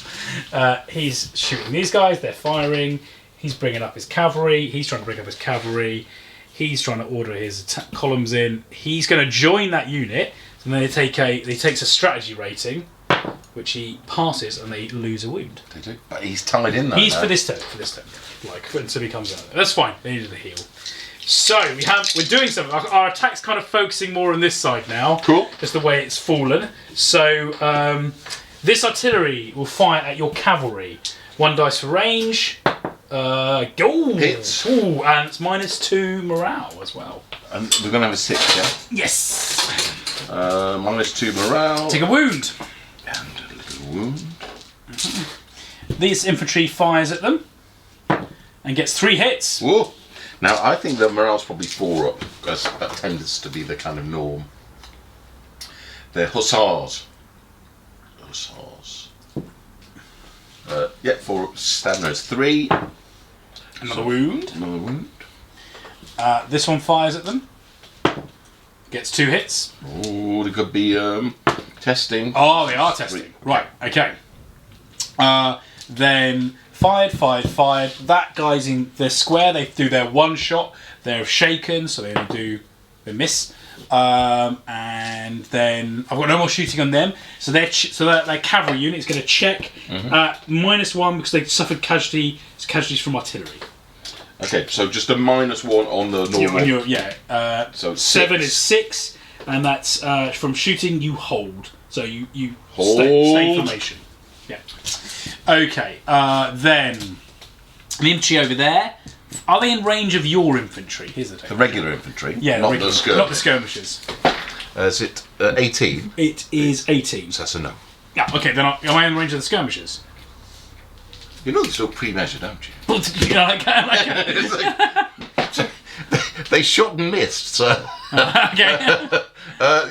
S2: He's shooting these guys, they're firing. He's bringing up his cavalry. He's trying to bring up his cavalry. He's trying to order his attack columns in. He's going to join that unit. And then he takes a strategy rating, which he passes, and they lose a wound.
S1: They do. But he's tied in though.
S2: He's for this turn. Like until he comes out. That's fine. They needed a heal. So we're doing something. Our attack's kind of focusing more on this side now.
S1: Cool.
S2: Just the way it's fallen. So this artillery will fire at your cavalry. 1 dice for range.
S1: Hits.
S2: Ooh, and it's -2 morale as well.
S1: And we're going to have a 6, yeah?
S2: Yes.
S1: -2 morale.
S2: Take a wound.
S1: And a little wound.
S2: This infantry fires at them and gets 3 hits.
S1: Whoa. Now, I think the morale's probably 4 up, because that tends to be the kind of norm. They're hussars. Hussars. Yeah, 4 up. Stamina's 3.
S2: Another wound.
S1: Another wound.
S2: This one fires at them. Gets 2 hits.
S1: Oh, they could be testing.
S2: Oh, they are testing. Right, okay. Then fired. That guy's in their square. They do their 1 shot. They're shaken, so they miss. And then I've got no more shooting on them. So their cavalry unit is going to check -1 because they suffered casualties from artillery.
S1: Okay, so just a -1 on the normal.
S2: So 7 is 6, and that's from shooting. You hold, so you
S1: hold.
S2: Stay formation. Yeah. Okay. Then the infantry over there. Are they in range of your infantry? Here's the thing.
S1: The regular infantry.
S2: Yeah,
S1: not
S2: regular,
S1: the skirmishers.
S2: Not the skirmishers.
S1: Is it 18?
S2: It is 18.
S1: So that's a no.
S2: Yeah. Okay. Then am I in range of the skirmishers?
S1: You know they're still pre-measured, don't you? They shot and missed, so...
S2: Okay.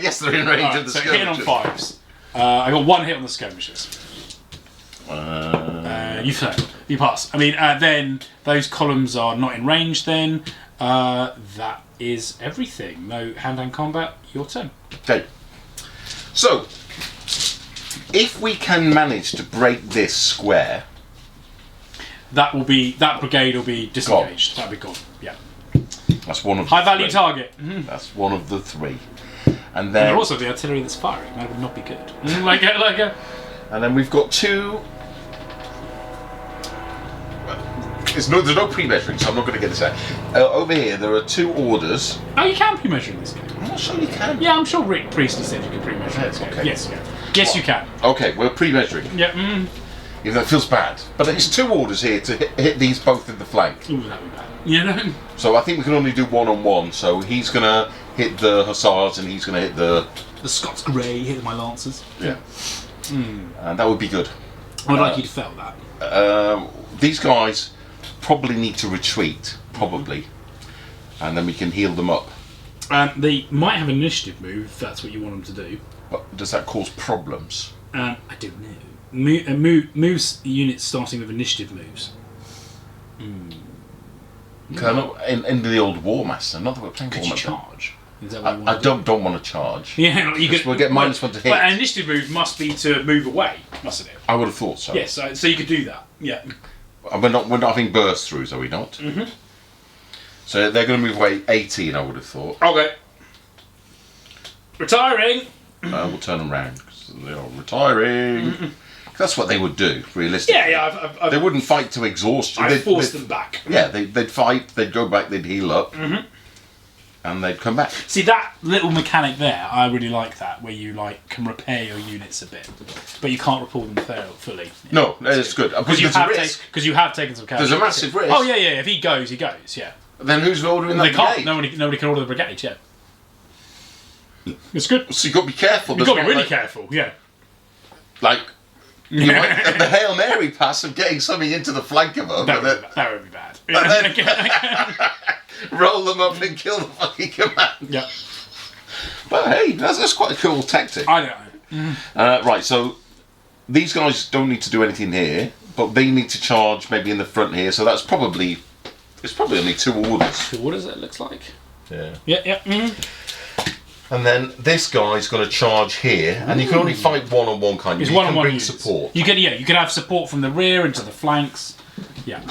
S1: Yes, they're in range of the skirmishers.
S2: Hitting on 5s. I got 1 hit on the skirmishers. You fail. You pass. I mean, then those columns are not in range then. That is everything. No hand-to-hand combat. Your turn.
S1: Okay. So, if we can manage to break this square...
S2: That brigade will be disengaged. That'll be gone. Yeah.
S1: That's one of
S2: high value
S1: 3.
S2: target.
S1: That's one of the 3. And
S2: And
S1: then
S2: also the artillery that's firing. That would not be good.
S1: And then we've got 2. There's no pre-measuring, so I'm not going to get this out. Over here, there are 2 orders.
S2: Oh, you can pre-measure in this game.
S1: I'm not sure you can.
S2: Yeah, I'm sure Rick Priestley said you can pre-measure in this game.
S1: Okay.
S2: Yes, you can. Yes, you can.
S1: Okay, we're pre-measuring.
S2: Yeah.
S1: Even though it feels bad. But it's 2 orders here to hit these both in the flank.
S2: Ooh, that'd be bad. You know?
S1: So I think we can only do 1-on-1. So he's going to hit the hussars and he's going to hit the
S2: Scots Grey, hit my lancers.
S1: Yeah. And that would be good.
S2: I'd like you to fail that.
S1: These guys probably need to retreat. Probably. And then we can heal them up.
S2: They might have an initiative move if that's what you want them to do.
S1: But does that cause problems?
S2: I don't know. Moves units starting with initiative moves.
S1: In the old War Master, not that we're playing
S2: Could
S1: War
S2: you
S1: Master.
S2: charge? Is that what you
S1: I
S2: want to do?
S1: don't want to charge.
S2: Yeah, you could.
S1: We'll get -1 to hit.
S2: But an initiative move must be to move away, mustn't it?
S1: I would have thought so.
S2: Yes, so you could do that. Yeah.
S1: We're not having burst throughs, are we not? So they're going to move away 18, I would have thought.
S2: Okay. Retiring.
S1: We'll turn them round because they are retiring. That's what they would do, realistically.
S2: Yeah.
S1: They wouldn't fight to exhaustion.
S2: I'd force them back.
S1: Yeah, they'd fight, they'd go back, they'd heal up, and they'd come back.
S2: See, that little mechanic there, I really like that, where you can repair your units a bit, but you can't report them fully.
S1: No, it's good. Because
S2: you have taken some casualties.
S1: There's a massive risk.
S2: Oh yeah. If he goes, he goes. Yeah.
S1: Then who's ordering that
S2: They can't.
S1: brigade?
S2: Nobody can order the brigade. Yeah. It's good.
S1: So you've got to be careful.
S2: You've got to be really careful. Yeah.
S1: You might get the Hail Mary pass of getting something into the flank of them.
S2: That would be bad.
S1: Roll them up and kill the fucking command.
S2: Yeah.
S1: But hey, that's quite a cool tactic.
S2: I know.
S1: Right, so these guys don't need to do anything here, but they need to charge maybe in the front here. So it's probably only 2 orders.
S2: 2 orders, it looks like.
S1: Yeah.
S2: Yeah.
S1: And then this guy's going to charge here, and you can only fight 1-on-1 kind of.
S2: It's
S1: you can
S2: 1-on-1
S1: bring
S2: units.
S1: support.
S2: You can have support from the rear into the flanks. Yeah.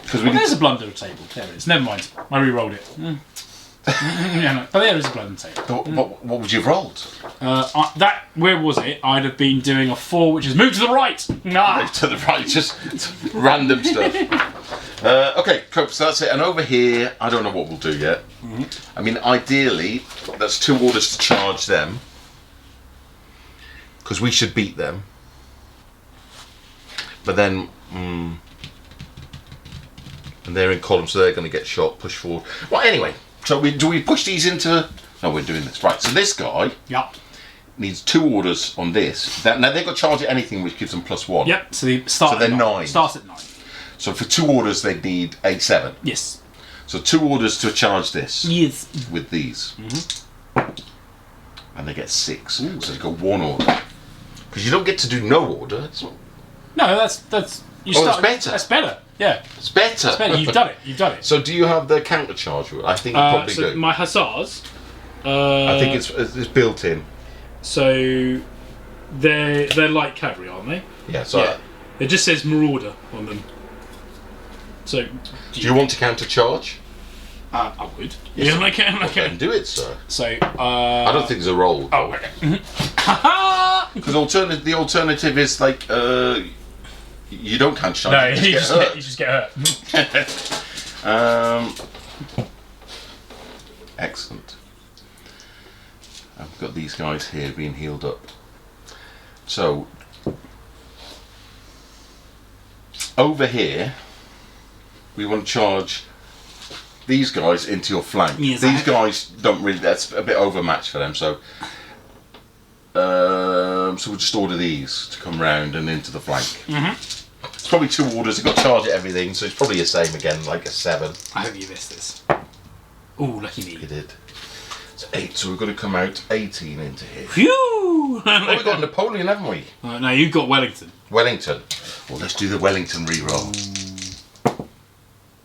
S1: Because
S2: There's a blunder table. There it is. Never mind. I re-rolled it. Yeah, no, but there is a blood and tape.
S1: What would you have rolled?
S2: Where was it? I'd have been doing a 4, which is move to the right. Nah.
S1: To the right, just random stuff. Okay, cool. So that's it. And over here, I don't know what we'll do yet. I mean, ideally, that's 2 orders to charge them, because we should beat them. But then, and they're in column, so they're going to get shot, push forward. Well, anyway, so do we push these into? No, we're doing this right. So this guy.
S2: Yep.
S1: Needs 2 orders on this. Now they've got to charge at anything, which gives them +1.
S2: Yep. So they start.
S1: So they're 9.
S2: Starts at 9.
S1: So for 2 orders, they need 8, 7.
S2: Yes.
S1: So 2 orders to charge this.
S2: Yes.
S1: With these. And they get 6. Ooh. So they've got 1 order. Because you don't get to do no order. It's not...
S2: No, that's you start.
S1: That's better.
S2: That's better. Yeah.
S1: It's better.
S2: It's better. You've done it. You've done it.
S1: So do you have the counter charge? I think you probably do.
S2: My hussars.
S1: I think it's built in.
S2: So they're light cavalry, aren't they?
S1: Yeah. So
S2: it just says Marauder on them. So
S1: do you want to counter charge?
S2: I would.
S1: Yes.
S2: Yeah, like
S1: Then do it, sir.
S2: So
S1: I don't think there's a roll.
S2: Oh, okay.
S1: Because the alternative is like you don't counter charge.
S2: No,
S1: you
S2: just get hurt.
S1: Excellent. I've got these guys here being healed up. So over here, we want to charge these guys into your flank.
S2: Yes,
S1: these guys don't really. That's a bit overmatched for them. So, so we'll just order these to come round and into the flank. It's probably 2 orders. They've got to charge at everything, so it's probably the same again, like a 7.
S2: I hope you missed this. Ooh, lucky me.
S1: You did. It's 8, so we've got to come out 18 into here.
S2: Phew!
S1: Oh, we've got Napoleon, haven't we?
S2: No, you've got Wellington.
S1: Wellington. Well, let's do the Wellington re-roll.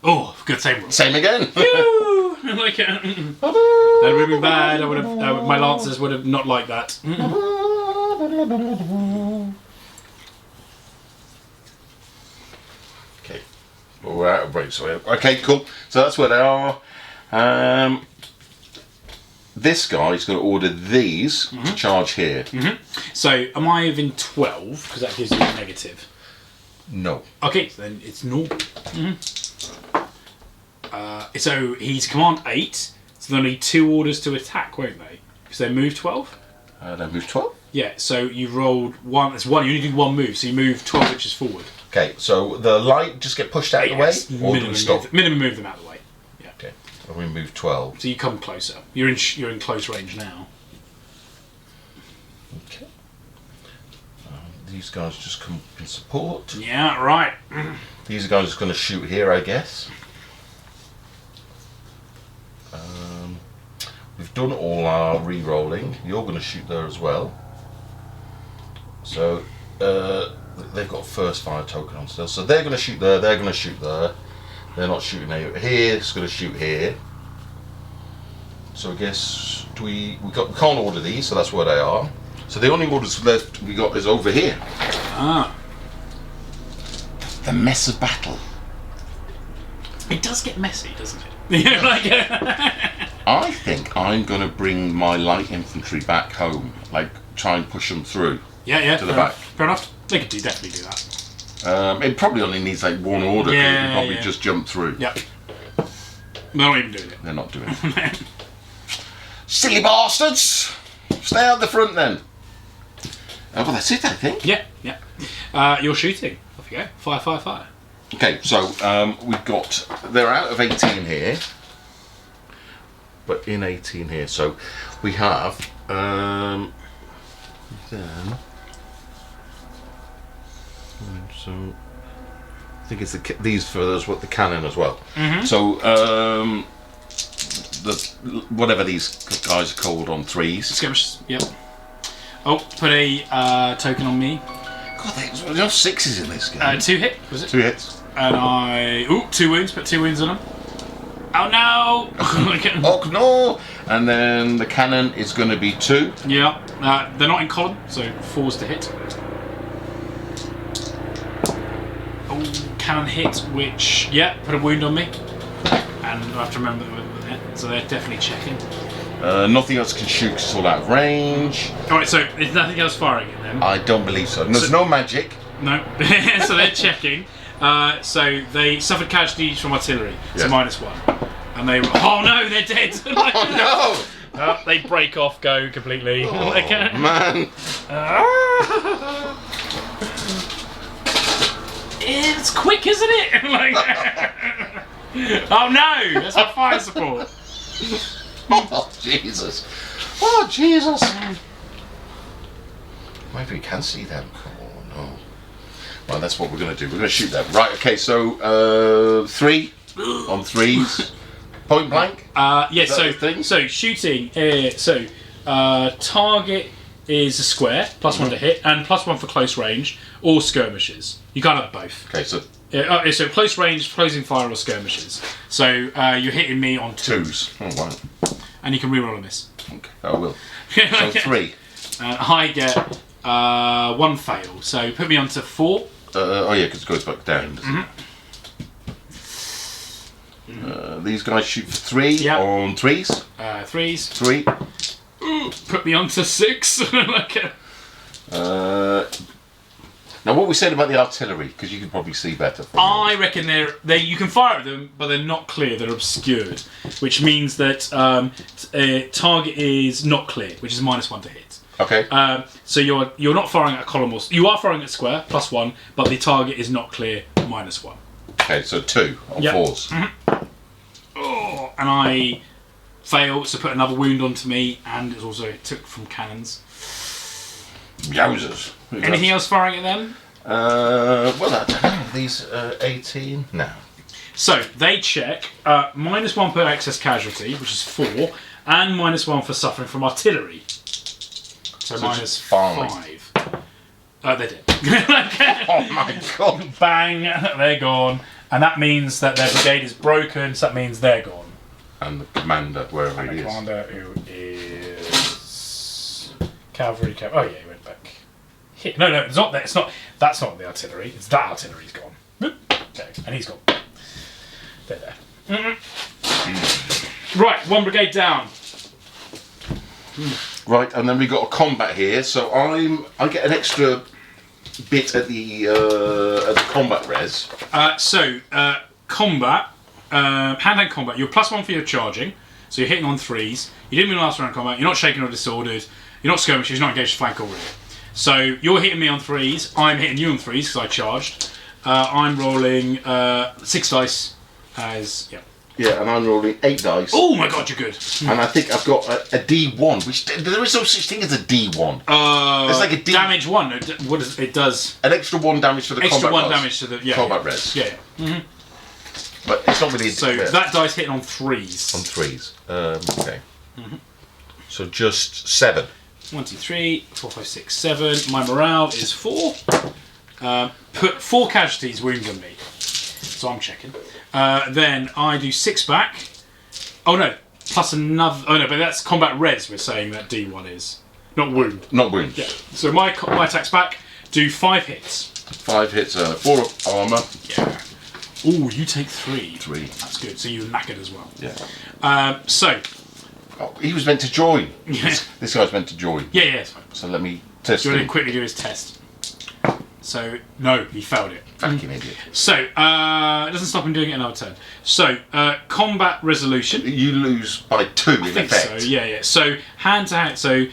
S2: Oh, good, same roll.
S1: Same again.
S2: Phew! Like it. That would have been bad. I would have. My lancers would have not liked that.
S1: Okay. Well, we're out of break, so okay, cool. So that's where they are. This guy's going to order these to charge here.
S2: So, am I within 12? Because that gives you a negative.
S1: No.
S2: Okay, so then it's normal. So he's command 8. So they'll need 2 orders to attack, won't they? Because they move 12.
S1: They move 12.
S2: Yeah. So you rolled 1. That's 1. You only do 1 move. So you move 12 inches forward.
S1: Okay. So the light just get pushed out of the way, or do we stop?
S2: Minimum move them out of the way. Yeah.
S1: Okay. And we move 12.
S2: So you come closer. You're in close range now.
S1: Okay. These guys just come in support.
S2: Yeah. Right.
S1: These guys are going to shoot here, I guess. We've done all our re-rolling. You're going to shoot there as well. So they've got first fire token on still. So they're going to shoot there. They're going to shoot there. They're not shooting here. It's going to shoot here. So I guess we can't order these, so that's where they are. So the only orders left we got is over here.
S2: Ah.
S1: The mess of battle.
S2: It does get messy, doesn't it? Yeah, like.
S1: I think I'm going to bring my light infantry back home, like try and push them through.
S2: Yeah,
S1: to the back.
S2: Fair enough. They could definitely do that.
S1: It probably only needs like 1 order.
S2: Yeah,
S1: you can probably just jump through.
S2: Yep. They're not even doing it.
S1: They're not doing it. Silly bastards! Stay out the front then. Well, that's it, I think.
S2: Yeah. You're shooting. Off you go. Fire.
S1: Okay, so we've got. They're out of 18 here. But in 18 here. So we have. Then. So. I think it's these for what the cannon as well. So whatever these guys are called on 3s.
S2: Skirmishes. Yep. Oh, put a token on me.
S1: God, there's 6s in this game.
S2: 2 hit, was it?
S1: 2 hits.
S2: And 2 wounds. Put 2 wounds on them. Oh no!
S1: Oh no! And then the cannon is going to be 2.
S2: Yeah. They're not in column, so 4s to hit. Cannon hit, which put a wound on me, and I have to remember Yeah, so they're definitely checking.
S1: Nothing else can shoot 'cause it's all out of range.
S2: Alright, so there's nothing else firing at them?
S1: I don't believe so. There's no magic.
S2: No. So they're checking. So they suffered casualties from artillery. So -1. And they... Oh no, they're dead!
S1: Oh no!
S2: They break off, go completely.
S1: Oh, man.
S2: It's quick, isn't it? Oh no! That's my fire support.
S1: Oh, Jesus. Oh, Jesus. Maybe we can see them. Oh, no. Well, that's what we're going to do. We're going to shoot them. Right, okay, so 3 on 3s. Point blank?
S2: Yes, so shooting. Target is a square, +1 to hit, and +1 for close range, or skirmishes. You can't have both.
S1: Okay, so...
S2: so close range, closing fire, or skirmishes. So you're hitting me on 2s.
S1: Oh, wow.
S2: And you can reroll a miss.
S1: Okay, I will. So 3.
S2: I get 1 fail, so put me on to 4.
S1: Oh yeah, because it goes back down, doesn't it? These guys shoot for 3 on 3s.
S2: 3s.
S1: 3.
S2: Put me on to 6.
S1: Now, what we said about the artillery, because you can probably see better.
S2: I reckon they you can fire at them, but they're not clear. They're obscured, which means that target is not clear, which is -1 to hit.
S1: Okay.
S2: So you're not firing at a column, or you are firing at square +1, but the target is not clear -1.
S1: Okay, so 2 on 4s.
S2: Oh, and I fail, so put another wound onto me, and it's also took from cannons.
S1: Yowzers.
S2: Anything else firing at them?
S1: Well, I don't know. These 18? No.
S2: So they check -1 per excess casualty, which is 4, and -1 for suffering from artillery. So -5. They're dead.
S1: Oh my god!
S2: Bang! They're gone, and that means that their brigade is broken. So that means they're gone.
S1: And the commander, wherever he is.
S2: Commander, who is cavalry. Oh yeah, he went back. Here. No, it's not that. It's not. That's not the artillery. It's that artillery's gone. Okay, and he's gone. They're there. Right, 1 brigade down.
S1: Right, and then we got a combat here. So I get an extra bit at the combat res.
S2: Combat, hand-to-hand combat. You're +1 for your charging, so you're hitting on 3s. You didn't win last round combat. You're not shaken or disordered. You're not skirmishes. You're not engaged flank or rear. So you're hitting me on 3s. I'm hitting you on 3s because I charged. I'm rolling 6 dice as
S1: Yeah, and I'm rolling 8 dice.
S2: Oh my god, you're good.
S1: And I think I've got a D1, which there is no such thing as a D1. It's like a D...
S2: damage 1. What is it? Does
S1: an extra 1 damage for the
S2: extra
S1: combat
S2: 1 damage to the
S1: combat res.
S2: Yeah.
S1: But it's not really.
S2: So that dice hitting on 3s.
S1: On 3s. Okay. So just 7.
S2: 1, 2, 3, 4, 5, 6, 7. My morale is 4. Put 4 casualties wounds on me. So I'm checking. Then I do 6 back. Oh no, plus another. Oh no, but that's combat res. We're saying that D1 is not wound.
S1: Not wound.
S2: Yeah. So my attacks back do 5 hits.
S1: 5 hits. 4 of armor.
S2: Yeah. Oh, you take 3.
S1: 3.
S2: That's good. So you're knackered as well.
S1: Yeah.
S2: So.
S1: Oh, he was meant to join.
S2: Yeah.
S1: This guy's meant to join.
S2: Yeah, it's fine.
S1: So let me test
S2: Do you want
S1: him.
S2: to quickly do his test? So, no, he failed it.
S1: Fucking idiot.
S2: So, it doesn't stop him doing it another turn. So, combat resolution.
S1: You lose by 2 in effect.
S2: So, yeah. So, hand to hand. So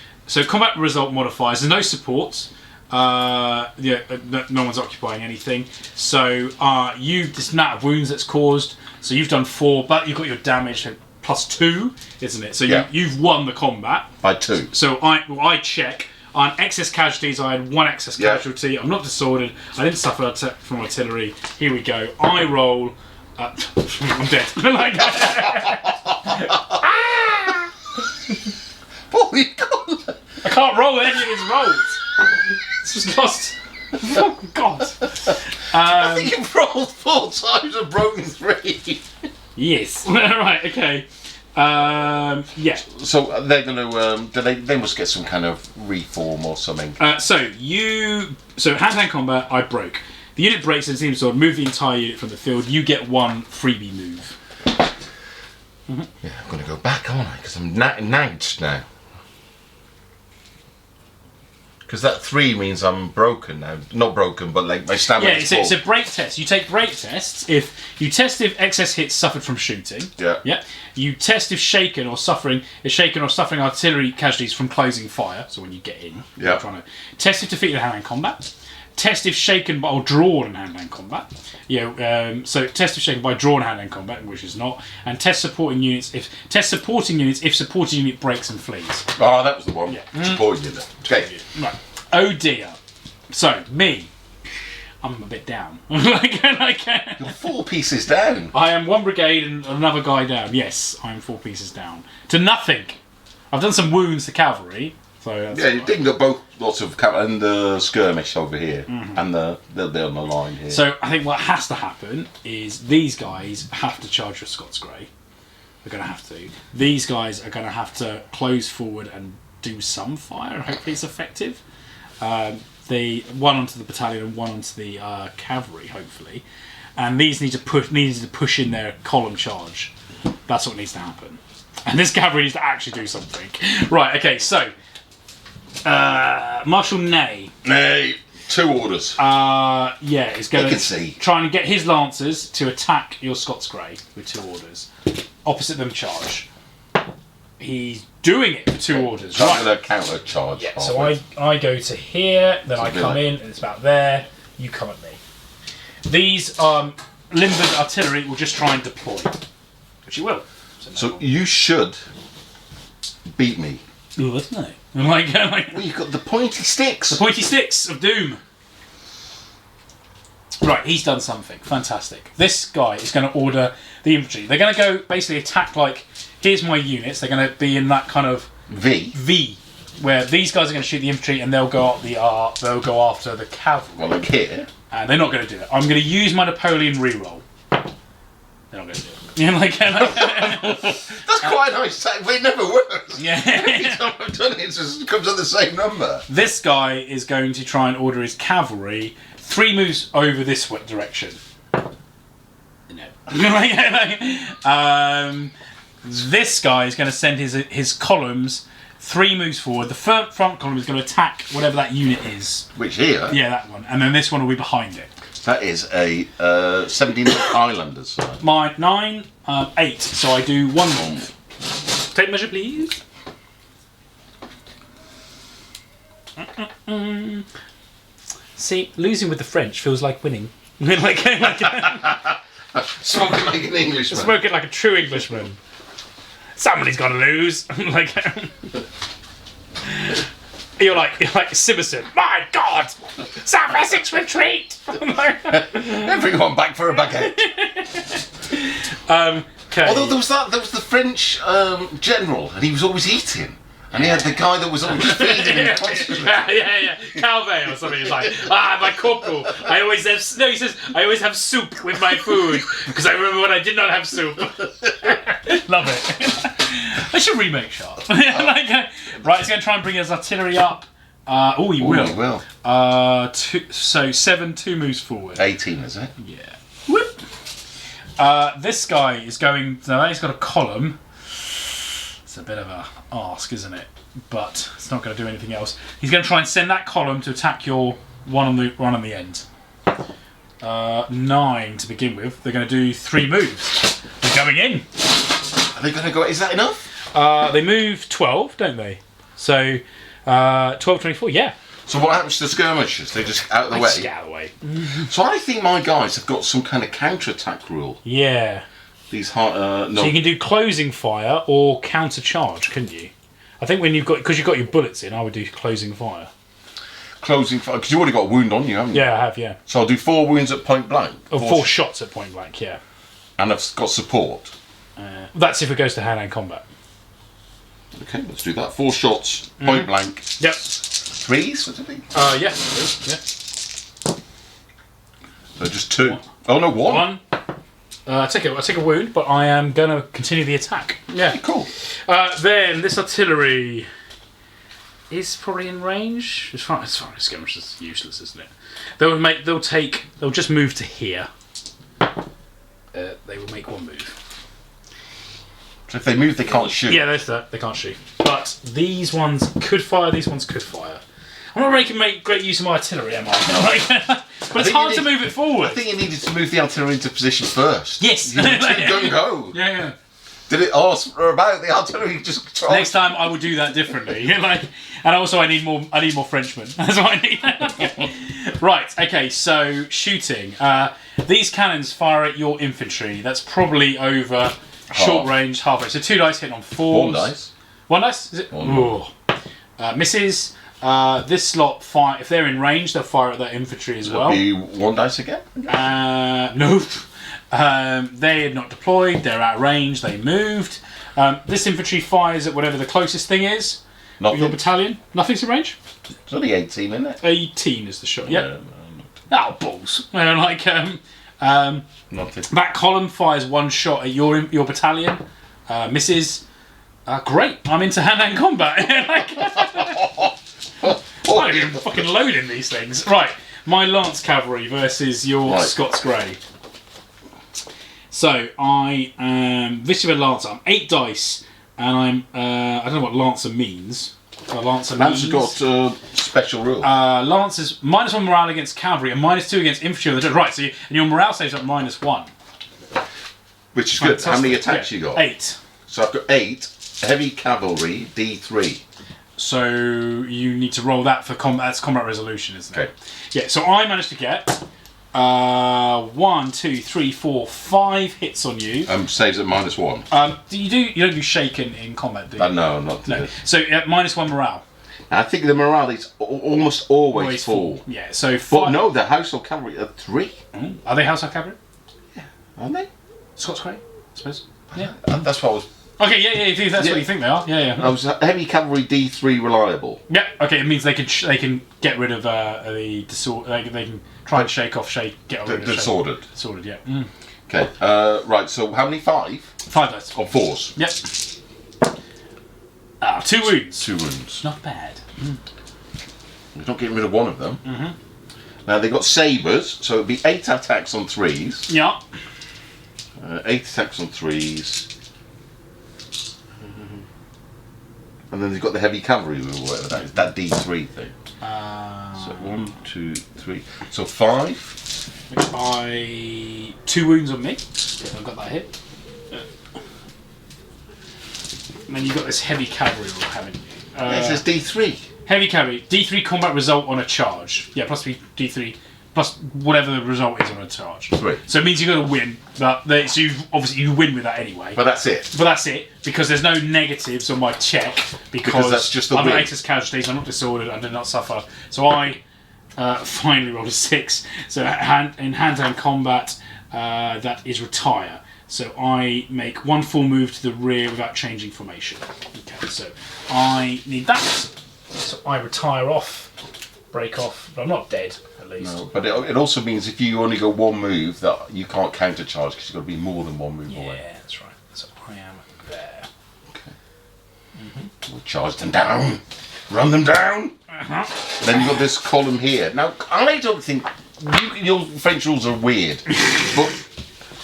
S2: combat result modifiers. There's no support. No one's occupying anything. So, this amount of wounds that's caused. So, you've done 4, but you've got your damage +2, isn't it? So, you've won the combat.
S1: By 2.
S2: So, I check. On excess casualties, I had 1 excess casualty. I'm not disordered. I didn't suffer from artillery. Here we go. I roll. I'm dead. I can't roll any of his rolls. It's just lost. Oh God.
S1: I think you've rolled 4 times and broken 3.
S2: Yes. Right. Okay. Yeah.
S1: So they're going to. They must get some kind of reform or something.
S2: So hand-to-hand combat, I broke. The unit breaks and seems to move the entire unit from the field. You get 1 freebie move.
S1: Yeah, I'm going to go back, aren't I? Because I'm nagged now. Because that 3 means I'm broken now. Not broken, but like my stamina.
S2: Yeah, it's a break test. You take break tests if you test if excess hits suffered from shooting.
S1: Yeah.
S2: Yeah. You test if shaken or suffering artillery casualties from closing fire. So when you get in,
S1: yeah.
S2: You're trying to test if defeated in hand-to-hand combat. Test if shaken or drawn in hand-to-hand combat. So test if shaken by drawn hand-to-hand combat, which is not, and test supporting units if supporting unit breaks and flees.
S1: Oh, that was the one.
S2: Yeah.
S1: Supporting unit. Okay.
S2: Right. Oh dear. So me, I'm a bit down.
S1: You're 4 pieces down.
S2: I am 1 brigade and another guy down. Yes, I am 4 pieces down to nothing. I've done some wounds to cavalry. So
S1: yeah, you've taken up both lots of and the skirmish over here, and they'll be on the line here.
S2: So I think what has to happen is these guys have to charge your Scots Grey. They're going to have to. These guys are going to have to close forward and do some fire, and hopefully it's effective. The one onto the battalion and one onto the cavalry, hopefully. And these need to push in their column charge. That's what needs to happen. And this cavalry needs to actually do something. Right. Okay. So. Marshal Ney.
S1: 2 orders.
S2: He's going
S1: to
S2: try and get his lancers to attack your Scots Grey with 2 orders. Opposite them charge. He's doing it for 2 orders.
S1: So
S2: right.
S1: I'm going to counter charge.
S2: Yeah, so I go to here, then I come in, and it's about there. You come at me. These limbered artillery will just try and deploy, which you will.
S1: So you should beat me.
S2: Oh, that's no.
S1: Well, you've got the pointy sticks.
S2: The pointy sticks of doom. Right, he's done something. Fantastic. This guy is going to order the infantry. They're going to go basically attack like, here's my units. They're going to be in that kind of V, where these guys are going to shoot the infantry and they'll go up they'll go after the cavalry.
S1: Well, like here.
S2: And they're not going to do it. I'm going to use my Napoleon reroll. They're not going to do it.
S1: That's quite nice. It never works.
S2: Yeah.
S1: Every time I've done it, it just comes up the same number.
S2: This guy is going to try and order his cavalry 3 moves over this direction. No. This guy is going to send his columns 3 moves forward. The front column is going to attack whatever that unit is.
S1: Which here?
S2: Yeah, that one. And then this one will be behind it.
S1: That is a 17 Highlanders.
S2: My 9, 8. So I do 1 move. Take measure, please. See, losing with the French feels like winning.
S1: Smoking like an Englishman.
S2: Smoking like a true Englishman. Somebody's got to lose. You're like Simerson. My God! South Essex retreat!
S1: Everyone back for a baguette.
S2: Okay.
S1: Although there was the French general, and he was always eating. And he had the guy that was always feeding him constantly.
S2: Yeah. Calvé or something. He's like, my corporal. I always have soup with my food because I remember when I did not have soup. Love it. I should remake Sharp. Right, he's going to try and bring his artillery up. He will.
S1: He will.
S2: 7, 2 moves forward.
S1: 18, is it?
S2: Yeah. Whoop. This guy is going. Now he's got a column. It's a bit of a ask, isn't it? But it's not going to do anything else. He's going to try and send that column to attack your one on the end. 9 to begin with. They're going to do 3 moves. They're going in.
S1: Are they going to go? Is that enough?
S2: They move 12, don't they? So 12, 24. Yeah.
S1: So what happens to the skirmishers? They just out of the way.
S2: Just get out of the way.
S1: So I think my guys have got some kind of counter-attack rule.
S2: Yeah.
S1: These no.
S2: So you can do closing fire or counter charge, couldn't you? I think because you've got your bullets in, I would do closing fire.
S1: Closing fire because you've already got a wound on you, haven't you?
S2: Yeah, I have. Yeah.
S1: So I'll do 4 wounds at point blank.
S2: Or 4 shots at point blank. Yeah.
S1: And I've got support.
S2: That's if it goes to hand-to-hand combat.
S1: Okay, let's do that. 4 shots, point blank.
S2: Yep.
S1: 3s, what do you think?
S2: Yeah.
S1: So just 2. Oh no, 1.
S2: I take a wound, but I am going to continue the attack. Yeah.
S1: Cool.
S2: Then this artillery is probably in range. As far as skirmish is useless, isn't it? They'll just move to here. They will make 1 move.
S1: So if they move, they can't shoot.
S2: Yeah, they can't shoot. But these ones could fire. These ones could fire. I'm not making great use of my artillery, am I? But it's hard to move it forward.
S1: I think you needed to move the artillery into position first.
S2: Yes.
S1: You don't go.
S2: Yeah.
S1: Did it ask about the artillery? Just try.
S2: Next time I will do that differently. And also I need more Frenchmen. That's what I need. Right. Okay. So shooting. These cannons fire at your infantry. That's probably over short range, half range. So 2 dice hitting on 4s.
S1: 1 dice.
S2: 1 dice? Is it? Misses. This slot fire. If they're in range, they'll fire at their infantry as well.
S1: Be 1 dice again?
S2: Nope. They are not deployed. They're out of range. They moved. This infantry fires at whatever the closest thing is.
S1: Nothing.
S2: Your battalion. Nothing's in range.
S1: It's only 18, isn't it?
S2: 18 is the shot. Yep. Oh balls.
S1: Nothing.
S2: That column fires 1 shot at your battalion. Misses. Great. I'm into hand-to-hand combat. I'm even fucking loading these things. Right, my Lance Cavalry versus your Scots Grey. So I am Vicious Lancer. I'm 8 dice, and I'm I don't know what Lancer means. Lancer's
S1: got special rule.
S2: Lancer's -1 morale against cavalry and -2 against infantry. Right, so and your morale saves up -1.
S1: Which is good. How many attacks you got?
S2: 8.
S1: So I've got 8 heavy cavalry D3.
S2: So you need to roll that for combat. That's combat resolution, isn't it?
S1: Okay.
S2: Yeah. So I managed to get 1, 2, 3, 4, 5 hits on you.
S1: Saves at -1.
S2: You don't do shaken in combat, do you?
S1: No, not.
S2: No. So -1 morale.
S1: I think the morale is almost always full.
S2: Yeah. So.
S1: But no, the household cavalry are 3.
S2: Are they household cavalry?
S1: Yeah. Aren't they?
S2: Scots Grey, I suppose. Yeah.
S1: That's what I was.
S2: Okay, yeah, that's what you think they are. Yeah.
S1: I was heavy cavalry D3 reliable.
S2: Yeah. Okay, it means they can get rid of the disorder. They can try and get rid of
S1: disordered.
S2: Disordered, yeah.
S1: Okay. Right. So how many? 5.
S2: 5 dice.
S1: Or 4s.
S2: Yep. 2 wounds.
S1: 2 wounds.
S2: Not bad.
S1: We're not getting rid of one of them. Now they've got sabres, so it'll be 8 attacks on 3s.
S2: Yeah.
S1: 8 attacks on 3s. And then they've got the heavy cavalry, or whatever that is. That D3 thing. So 1, 2, 3. So 5.
S2: Which 2 wounds on me. I've got that hit. And then you've got this heavy cavalry rule, haven't you?
S1: It says D3.
S2: Heavy cavalry. D3 combat result on a charge. Yeah, plus D3. Plus whatever the result is on a charge.
S1: 3.
S2: So it means you've got to win. But so you win with that anyway.
S1: But that's it.
S2: But that's it. Because there's no negatives on my check. Because
S1: that's just the
S2: I'm
S1: win.
S2: not 8 as casualties, I'm not disordered, I did not suffer. So I finally rolled a 6. So in hand-to-hand combat, that is retire. So I make 1 full move to the rear without changing formation. Okay, so I need that. So I retire off, break off, but I'm not dead, at least.
S1: No, but it also means if you only go 1 move, that you can't countercharge because you've got to be more than 1 move away.
S2: Yeah, that's right. So I am there.
S1: Okay. We'll charge them down. Run them down. Then you've got this column here. Now, I don't think your French rules are weird, but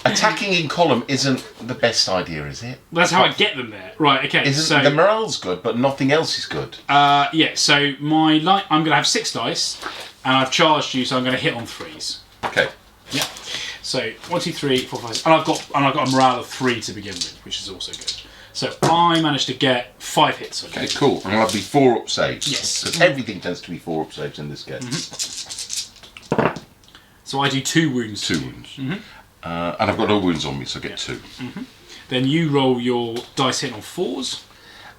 S1: attacking in column isn't the best idea, is it?
S2: That's how I get them there. Right, okay. So
S1: the morale's good, but nothing else is good.
S2: Yeah, so I'm going to have 6 dice, and I've charged you, so I'm going to hit on 3s.
S1: Okay.
S2: Yeah. So 1, 2, 3, 4, 5, 6. And I've got a morale of 3 to begin with, which is also good. So I managed to get 5 hits on you.
S1: Okay, cool. And I'll be 4 up saves.
S2: Yes.
S1: Because everything tends to be 4 up saves in this game.
S2: So I do 2 wounds.
S1: 2 wounds. And I've got no wounds on me, so I get 2.
S2: Then you roll your dice hit on 4s.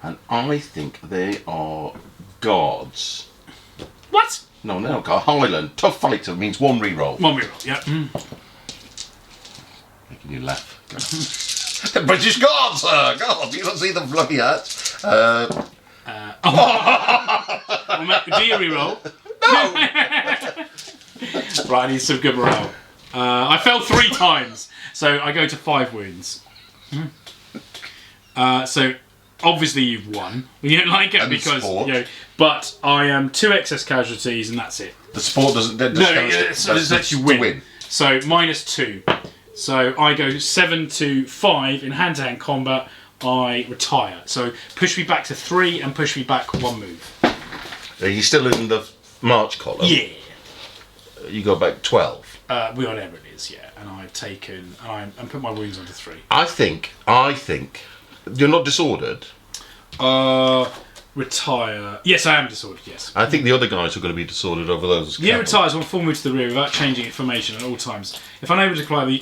S1: And I think they are guards.
S2: What?
S1: No, they're not guards. Highland. Tough fighter means 1 reroll.
S2: 1 reroll, yeah.
S1: Making you laugh. The British Guards, sir! God, you don't see the bloody hats.
S2: Do you reroll?
S1: No!
S2: Right, I need some good morale. I fell 3 times, so I go to 5 wounds. So obviously you've won. You don't like it
S1: and
S2: because
S1: sport.
S2: but I am 2 excess casualties and that's it.
S1: The sport doesn't.
S2: No, it lets you win. So -2. So I go 7 to 5 in hand-to-hand combat. I retire. So push me back to 3 and push me back 1 move.
S1: Are you still in the march column?
S2: Yeah.
S1: You go back 12.
S2: Whatever it is, yeah. And I've taken and I put my wounds onto 3.
S1: I think you're not disordered.
S2: Retire. Yes, I am disordered. Yes.
S1: I think the other guys are going to be disordered over those.
S2: Yeah, retires on full move to the rear without changing its formation at all times. If unable to comply,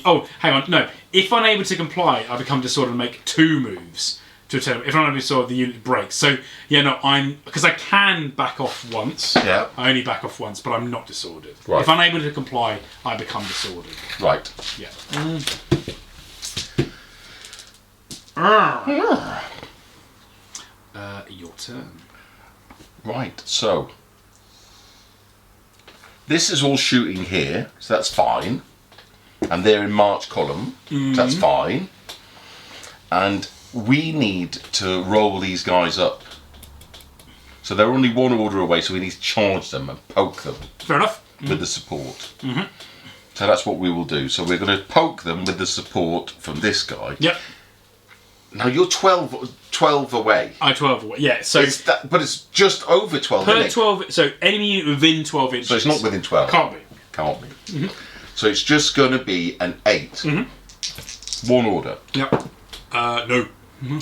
S2: If unable to comply, I become disordered and make 2 moves to attempt. If unable to disordered, the unit breaks. So yeah, no, because I can back off once.
S1: Yeah.
S2: I only back off once, but I'm not disordered.
S1: Right.
S2: If unable to comply, I become disordered.
S1: Right.
S2: Yeah. Your turn.
S1: Right, so this is all shooting here, so that's fine. And they're in march column, so that's fine. And we need to roll these guys up. So they're only 1 order away, so we need to charge them and poke them.
S2: Fair enough.
S1: With the support. So that's what we will do. So we're going to poke them with the support from this guy.
S2: Yep.
S1: Now you're 12 away.
S2: I 12 away. Yeah, so
S1: but it's just over 12.
S2: per 12. So enemy unit within 12 inches.
S1: So it's not within 12.
S2: Can't be.
S1: Can't be. So it's just going to be an 8. 1 order.
S2: Yep. No.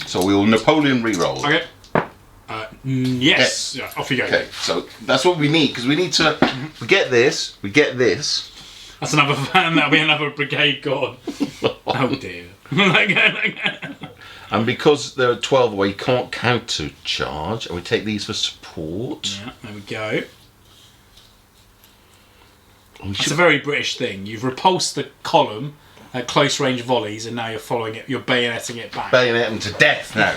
S1: So we'll Napoleon reroll.
S2: Okay. Yes. Yeah, off you go.
S1: Okay. So that's what we need because we need to. We get this. We get this.
S2: That's another. That'll be another brigade gone. Oh dear.
S1: And because they're 12 away, you can't counter charge. And we take these for support.
S2: Yeah. There we go. It's a very British thing. You've repulsed the column at close range volleys, and now you're following it. You're bayoneting it back.
S1: Bayonet them to death now.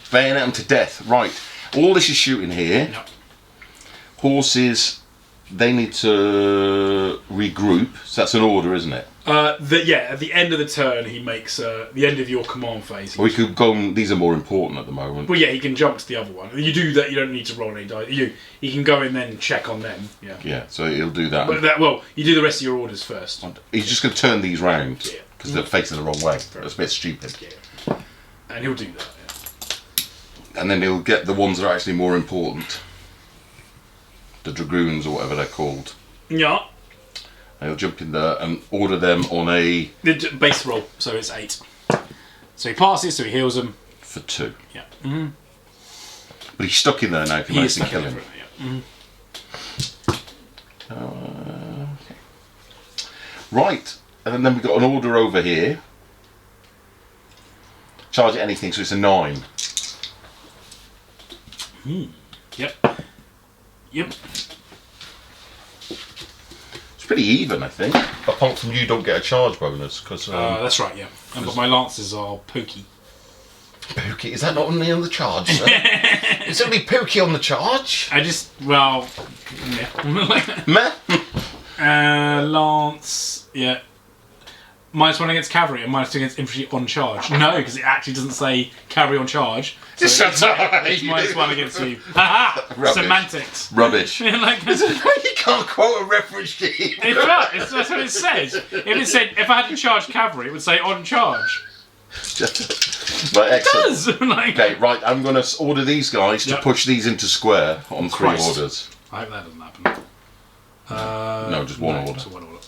S1: Bayonet them to death. Right. All this is shooting here.
S2: Yep.
S1: Horses, they need to regroup. So that's an order, isn't it?
S2: At the end of the turn, he makes the end of your command phase.
S1: We could go. These are more important at the moment.
S2: Well, yeah, he can jump to the other one. You do that. You don't need to roll any die. He can go and then check on them. Yeah.
S1: Yeah. So he'll do that.
S2: But you do the rest of your orders first.
S1: He's just going to turn these round because
S2: Yeah.
S1: they're facing the wrong way. That's a bit stupid.
S2: Yeah. And he'll do that. Yeah.
S1: And then he'll get the ones that are actually more important. The dragoons or whatever they're called.
S2: Yeah.
S1: And he'll jump in there and order them on a
S2: base roll, so it's 8. So he passes, so he heals them.
S1: for 2.
S2: Yeah.
S1: But he's stuck in there now.
S2: He is stuck
S1: kill
S2: in
S1: him.
S2: there, yeah.
S1: Okay. Right, and then we've got an order over here. Charge at anything, so it's a 9.
S2: Yep.
S1: It's pretty even, I think. Apart from you don't get a charge bonus because.
S2: That's right, yeah. But my lances are pokey.
S1: Pookie, is that not only on the charge? Sir? It's only Pookie on the charge.
S2: Yeah.
S1: Meh.
S2: Lance, yeah. -1 against cavalry and -2 against infantry on charge. No, because it actually doesn't say cavalry on charge. So
S1: Shut up!
S2: It's -1 against you. Haha!
S1: Rubbish.
S2: Semantics.
S1: Rubbish.
S2: You
S1: can't quote a reference sheet.
S2: that's what it says. If it said, if I had to charge cavalry, it would say on charge.
S1: Right,
S2: It does!
S1: Okay, right, I'm going to order these guys to push these into square on 3 orders.
S2: I hope that doesn't happen.
S1: No, just 1 order.
S2: Just 1 order.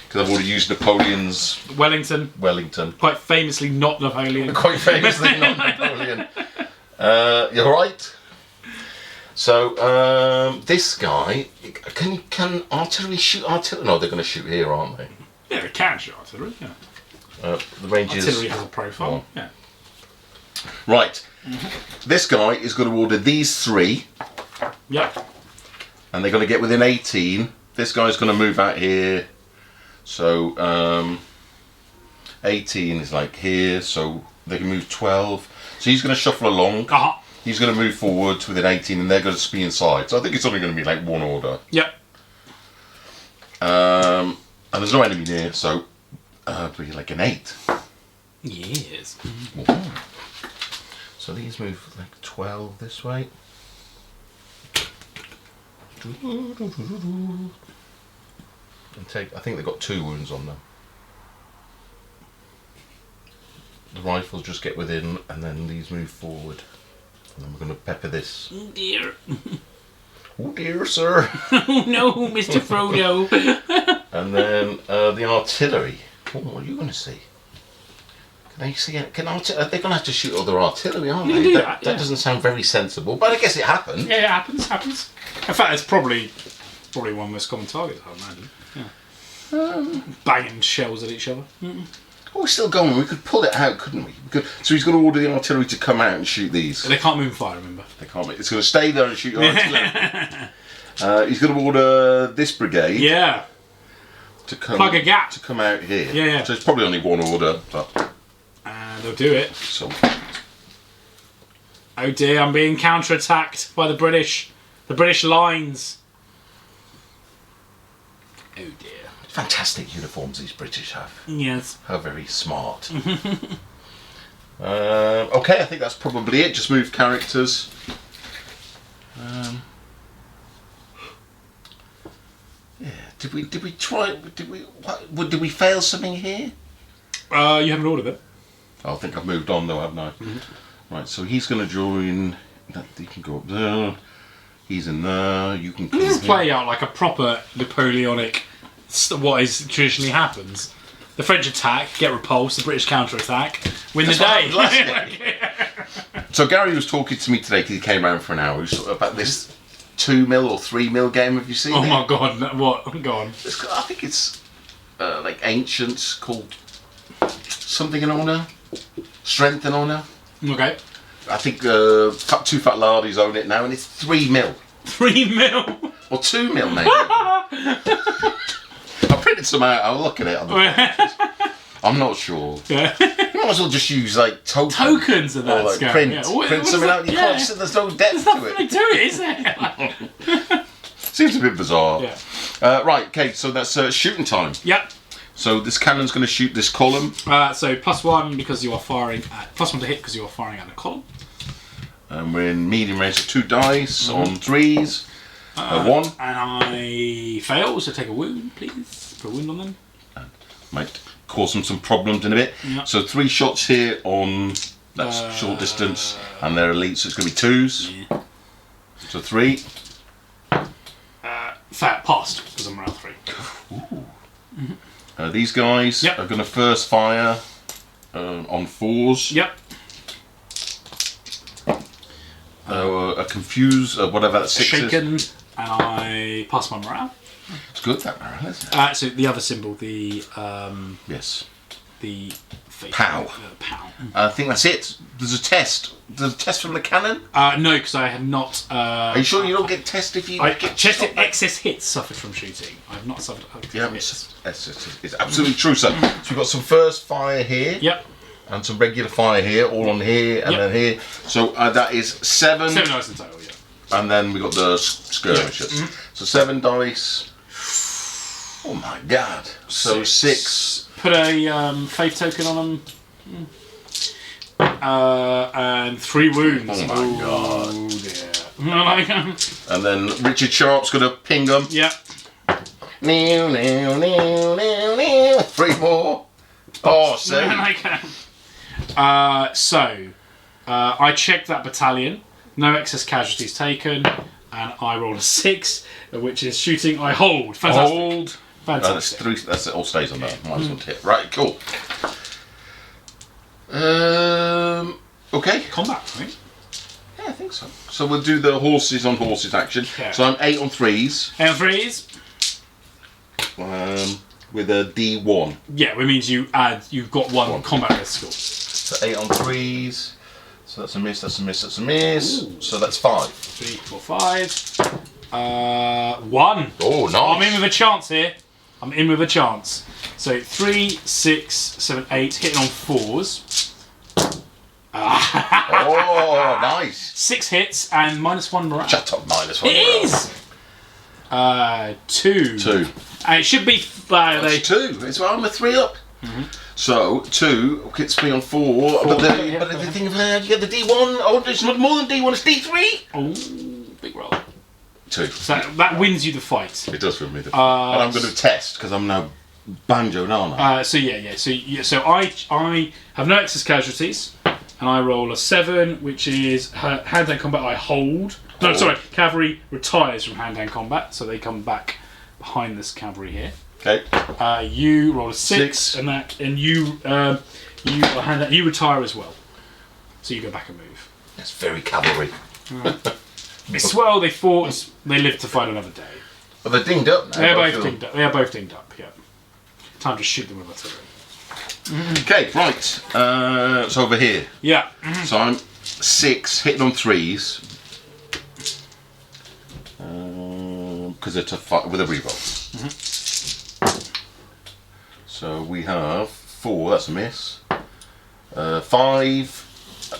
S1: Because I've already used Napoleon's
S2: Wellington. Quite famously not Napoleon.
S1: Quite famously not Napoleon. You're right. So, this guy, can artillery shoot artillery? No, they're going to shoot here, aren't they?
S2: Yeah, they can shoot artillery, yeah.
S1: The range
S2: Artillery has a profile, yeah.
S1: Right. This guy is going to order these 3.
S2: Yep.
S1: And they're going to get within 18. This guy's going to move out here. So, 18 is like here, so they can move 12. So he's going to shuffle along. He's going to move forward within 18 and they're going to be inside. So I think it's only going to be like 1 order.
S2: Yep.
S1: And there's no enemy near, so it'll be like an 8.
S2: Yes.
S1: So these move like 12 this way. And take, I think they've got 2 wounds on them. the rifles just get within, and then these move forward. And then we're going to pepper this.
S2: Oh dear.
S1: Oh dear, sir.
S2: Oh no, Mr. Frodo.
S1: And then the artillery. Oh, what are you going to see? Can they see it? They're going to have to shoot other artillery, aren't they? That doesn't sound very sensible, but I guess it happened.
S2: Yeah, it happens. In fact, it's probably one of the most common targets, I imagine. Yeah. Banging shells at each other.
S1: Oh, we're still going. We could pull it out, couldn't we? So he's going to order the artillery to come out and shoot these.
S2: They can't move and fire, remember?
S1: They can't. It's going to stay there and shoot your artillery. He's going to order this brigade.
S2: Yeah.
S1: To come,
S2: plug a gap.
S1: To come out here.
S2: Yeah.
S1: So it's probably only one order, but.
S2: And they'll do it.
S1: So.
S2: Oh dear, I'm being counter-attacked by the British. The British lines. Oh dear.
S1: Fantastic uniforms these British have.
S2: Yes.
S1: How very smart. Okay, I think that's probably it. Just move characters. Yeah. Did we try? Did we fail something here?
S2: You haven't ordered it.
S1: I think I've moved on though, haven't I? Right. So he's going to join. He can go up there. He's in there. You can.
S2: This is playing out like a proper Napoleonic. What is traditionally happens. The French attack, get repulsed, the British counter-attack, win the day.
S1: So Gary was talking to me today because he came around for an hour. He was talking about this 2mm or 3mm game. Have you seen it?
S2: Oh my god, what? Go on.
S1: I think it's like ancient, called something in honour. Strength and honour.
S2: Okay.
S1: I think Two Fat Lardies own it now, and it's 3mm.
S2: 3mm?
S1: Or 2mm maybe. I printed some out. I'll look at it on the pages. I'm not sure.
S2: Yeah.
S1: You might as well just use like
S2: tokens of that.
S1: Or like print something out. You can't. There's no depth to it.
S2: There's nothing to it, is there?
S1: Seems a bit bizarre.
S2: Yeah.
S1: Right. Okay. So that's shooting time.
S2: Yep.
S1: So this cannon's going to shoot this column.
S2: So +1 because you are firing at +1 to hit because you are firing at a column.
S1: And we're in medium range, so 2 dice on 3s. 1.
S2: And I fail, so take a wound, please. Put a wound on them.
S1: Might cause them some problems in a bit.
S2: Yep.
S1: So 3 shots here on that's short distance, and they're elite, so it's going to be 2s.
S2: Yeah.
S1: So 3.
S2: Fair, passed because I'm around 3.
S1: Ooh. These guys are going to first fire on 4s.
S2: Yep.
S1: A confuse, whatever that's 6
S2: Shaken,
S1: is.
S2: and I pass my morale.
S1: It's good that morale, isn't it?
S2: So the other symbol, the
S1: yes,
S2: the fate,
S1: POW.
S2: POW.
S1: I think that's it. There's a test. There's a test from the cannon.
S2: No, because I have not.
S1: Are you sure you don't get test if you get
S2: tested excess hits suffered from shooting? I have not suffered hits.
S1: It's absolutely true, sir. So we've got some first fire here.
S2: Yep.
S1: And some regular fire here, all on here, and then here. So that is 7.
S2: 7 dice in total, yeah.
S1: And then we got the skirmishers. So 7 dice. Oh my god. So 6.
S2: Put a faith token on them. And 3 wounds.
S1: Oh my god.
S2: Oh dear.
S1: And then Richard Sharp's going to ping them.
S2: Yep.
S1: 3 more. Oh, 7.
S2: I checked that battalion, no excess casualties taken, and I rolled a 6, which is shooting. I hold. Fantastic.
S1: Hold.
S2: Fantastic.
S1: That's 3. That's it. All stays on that. Might as well hit. Right. Cool. Okay.
S2: Combat, I think.
S1: Yeah, I think so. So we'll do the horses on horses action.
S2: Yeah.
S1: So I'm 8 on 3s.
S2: 8 on 3s.
S1: With a D1.
S2: Yeah, which means you've got one combat risk score.
S1: So 8 on 3s. So that's a miss, that's a miss, that's a miss. Ooh. So that's 5.
S2: 3, 4, 5. 1.
S1: Oh, nice.
S2: I'm in with a chance here. I'm in with a chance. So 3, 6, 7, 8, hitting on 4s.
S1: Oh, nice.
S2: 6 hits and -1 morale.
S1: Shut up, -1 morale.
S2: It is! 2.
S1: 2.
S2: And it should be...
S1: It's 2. It's I'm a 3 up. So 2 gets me on 4. But the thing about you get the D1. Oh, it's not more than D1. It's D3.
S2: Oh, big roll.
S1: 2.
S2: So that wins you the fight.
S1: It does win me the fight. And I'm going to test because I'm now banjo, aren't I?
S2: So I have no excess casualties, and I roll a 7, which is hand-to-hand combat. I hold. No, sorry. Cavalry retires from hand-to-hand combat, so they come back behind this cavalry here.
S1: Okay.
S2: You roll a 6, and you retire as well. So you go back and move.
S1: That's very cavalry.
S2: It's well, they fought. They lived to fight another day.
S1: Well, they're dinged up now.
S2: They're both dinged up. They are both dinged up. Yeah. Time to shoot them with artillery.
S1: Okay, right. So over here.
S2: Yeah.
S1: So I'm 6, hitting on 3s. Because it's a fight with a reroll. So we have 4. That's a miss. 5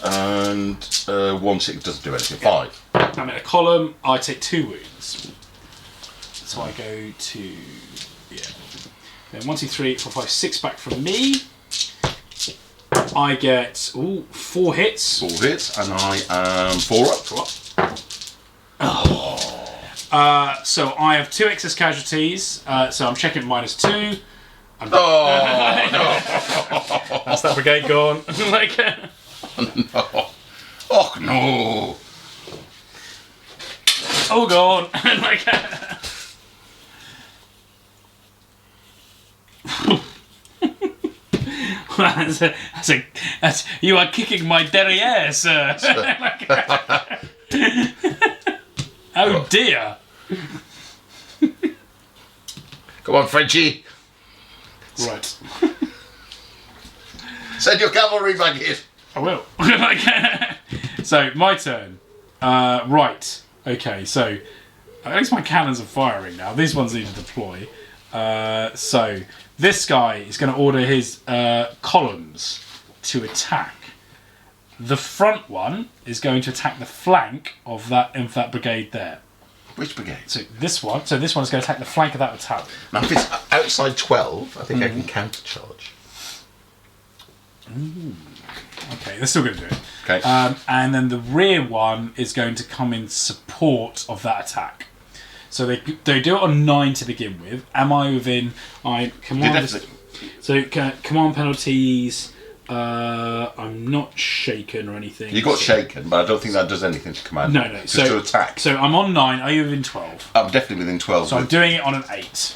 S1: and 1 6 doesn't do anything. 5.
S2: I'm in a column. I take 2 wounds. So I go to Then 1, 2, 3, 4, 5, 6 back from me. I get 4 hits.
S1: 4 hits, and I am 4 up.
S2: 4 up. So I have 2 excess casualties. So I'm checking -2.
S1: No!
S2: That's that brigade gone. Like,
S1: No! Oh no!
S2: oh god! Like, you are kicking my derriere, sir. Oh dear!
S1: Come on, Frenchie!
S2: Right.
S1: Send your cavalry back in!
S2: I will. So, my turn. Right. Okay, so at least my cannons are firing now. These ones need to deploy. So, this guy is going to order his columns to attack. The front one is going to attack the flank of that brigade there.
S1: Which brigade?
S2: So this one is going to attack the flank of that battalion.
S1: Now, if it's outside 12, I think I can countercharge.
S2: Okay, they're still going to do it.
S1: Okay.
S2: And then the rear one is going to come in support of that attack. So they do it on 9 to begin with. Am I within? So command penalties. I'm not shaken or anything.
S1: You got shaken, but I don't think that does anything to command.
S2: No.
S1: Just to attack.
S2: So I'm on 9. Are you within 12?
S1: I'm definitely within 12.
S2: So I'm doing it on an 8.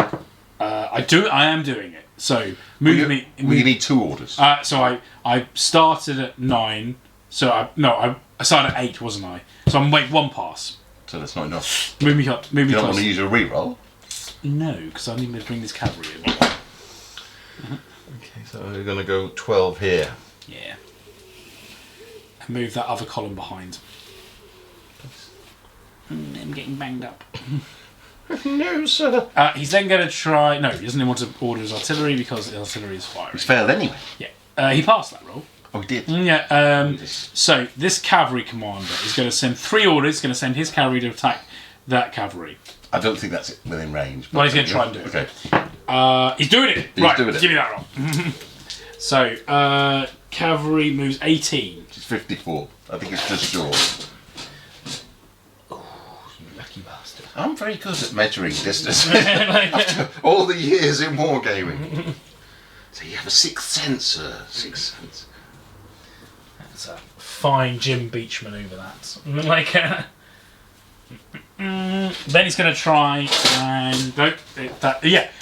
S2: I am doing it. So move me.
S1: You need 2 orders.
S2: So I started at 9. So I started at 8, wasn't I? So I'm wait 1 pass.
S1: So that's not enough.
S2: Move me up. Move me
S1: You don't
S2: close.
S1: want to use a reroll?
S2: No, because I need to bring this cavalry in.
S1: Okay, so we're going to go 12 here.
S2: Yeah. And move that other column behind. I'm getting banged up.
S1: No, sir.
S2: He's then going to try... No, he doesn't want to order his artillery because the artillery is firing.
S1: He's failed anyway.
S2: Yeah. He passed that roll.
S1: Oh, he did?
S2: Yeah. So, this cavalry commander is going to send 3 orders. He's going to send his cavalry to attack that cavalry.
S1: I don't think that's within range.
S2: Well, he's going to try and do it.
S1: Okay.
S2: He's doing it.
S1: He's doing it.
S2: Give me that roll. So, cavalry moves 18.
S1: It's 54. I think it's just yours.
S2: Lucky bastard.
S1: I'm very good at measuring distance. After all the years in wargaming. So you have a 6th sense, sir. 6th sense.
S2: That's a fine Jim Beach manoeuvre, that. Like, then he's going to try and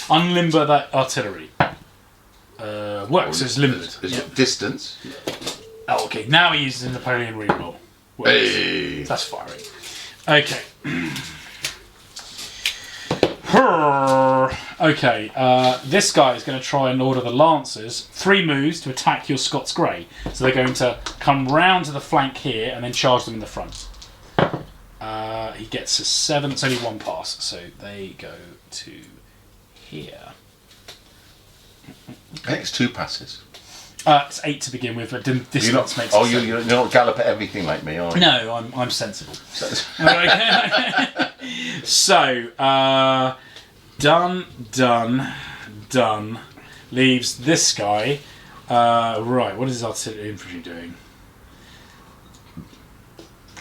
S2: unlimber that artillery. Works, it's limbered.
S1: It's distance.
S2: Oh, okay. Now he uses a Napoleon reroll. Works.
S1: Hey.
S2: That's firing. Okay. Okay, this guy is going to try and order the Lancers 3 moves to attack your Scots Grey. So they're going to come round to the flank here and then charge them in the front. He gets a 7. It's only 1 pass, so they go to here.
S1: I think it's 2 passes.
S2: It's 8 to begin with, but distance makes it
S1: you're not gallop at everything like me, are you?
S2: No, I'm sensible. So, done. Leaves this guy. Right, what is artillery infantry doing?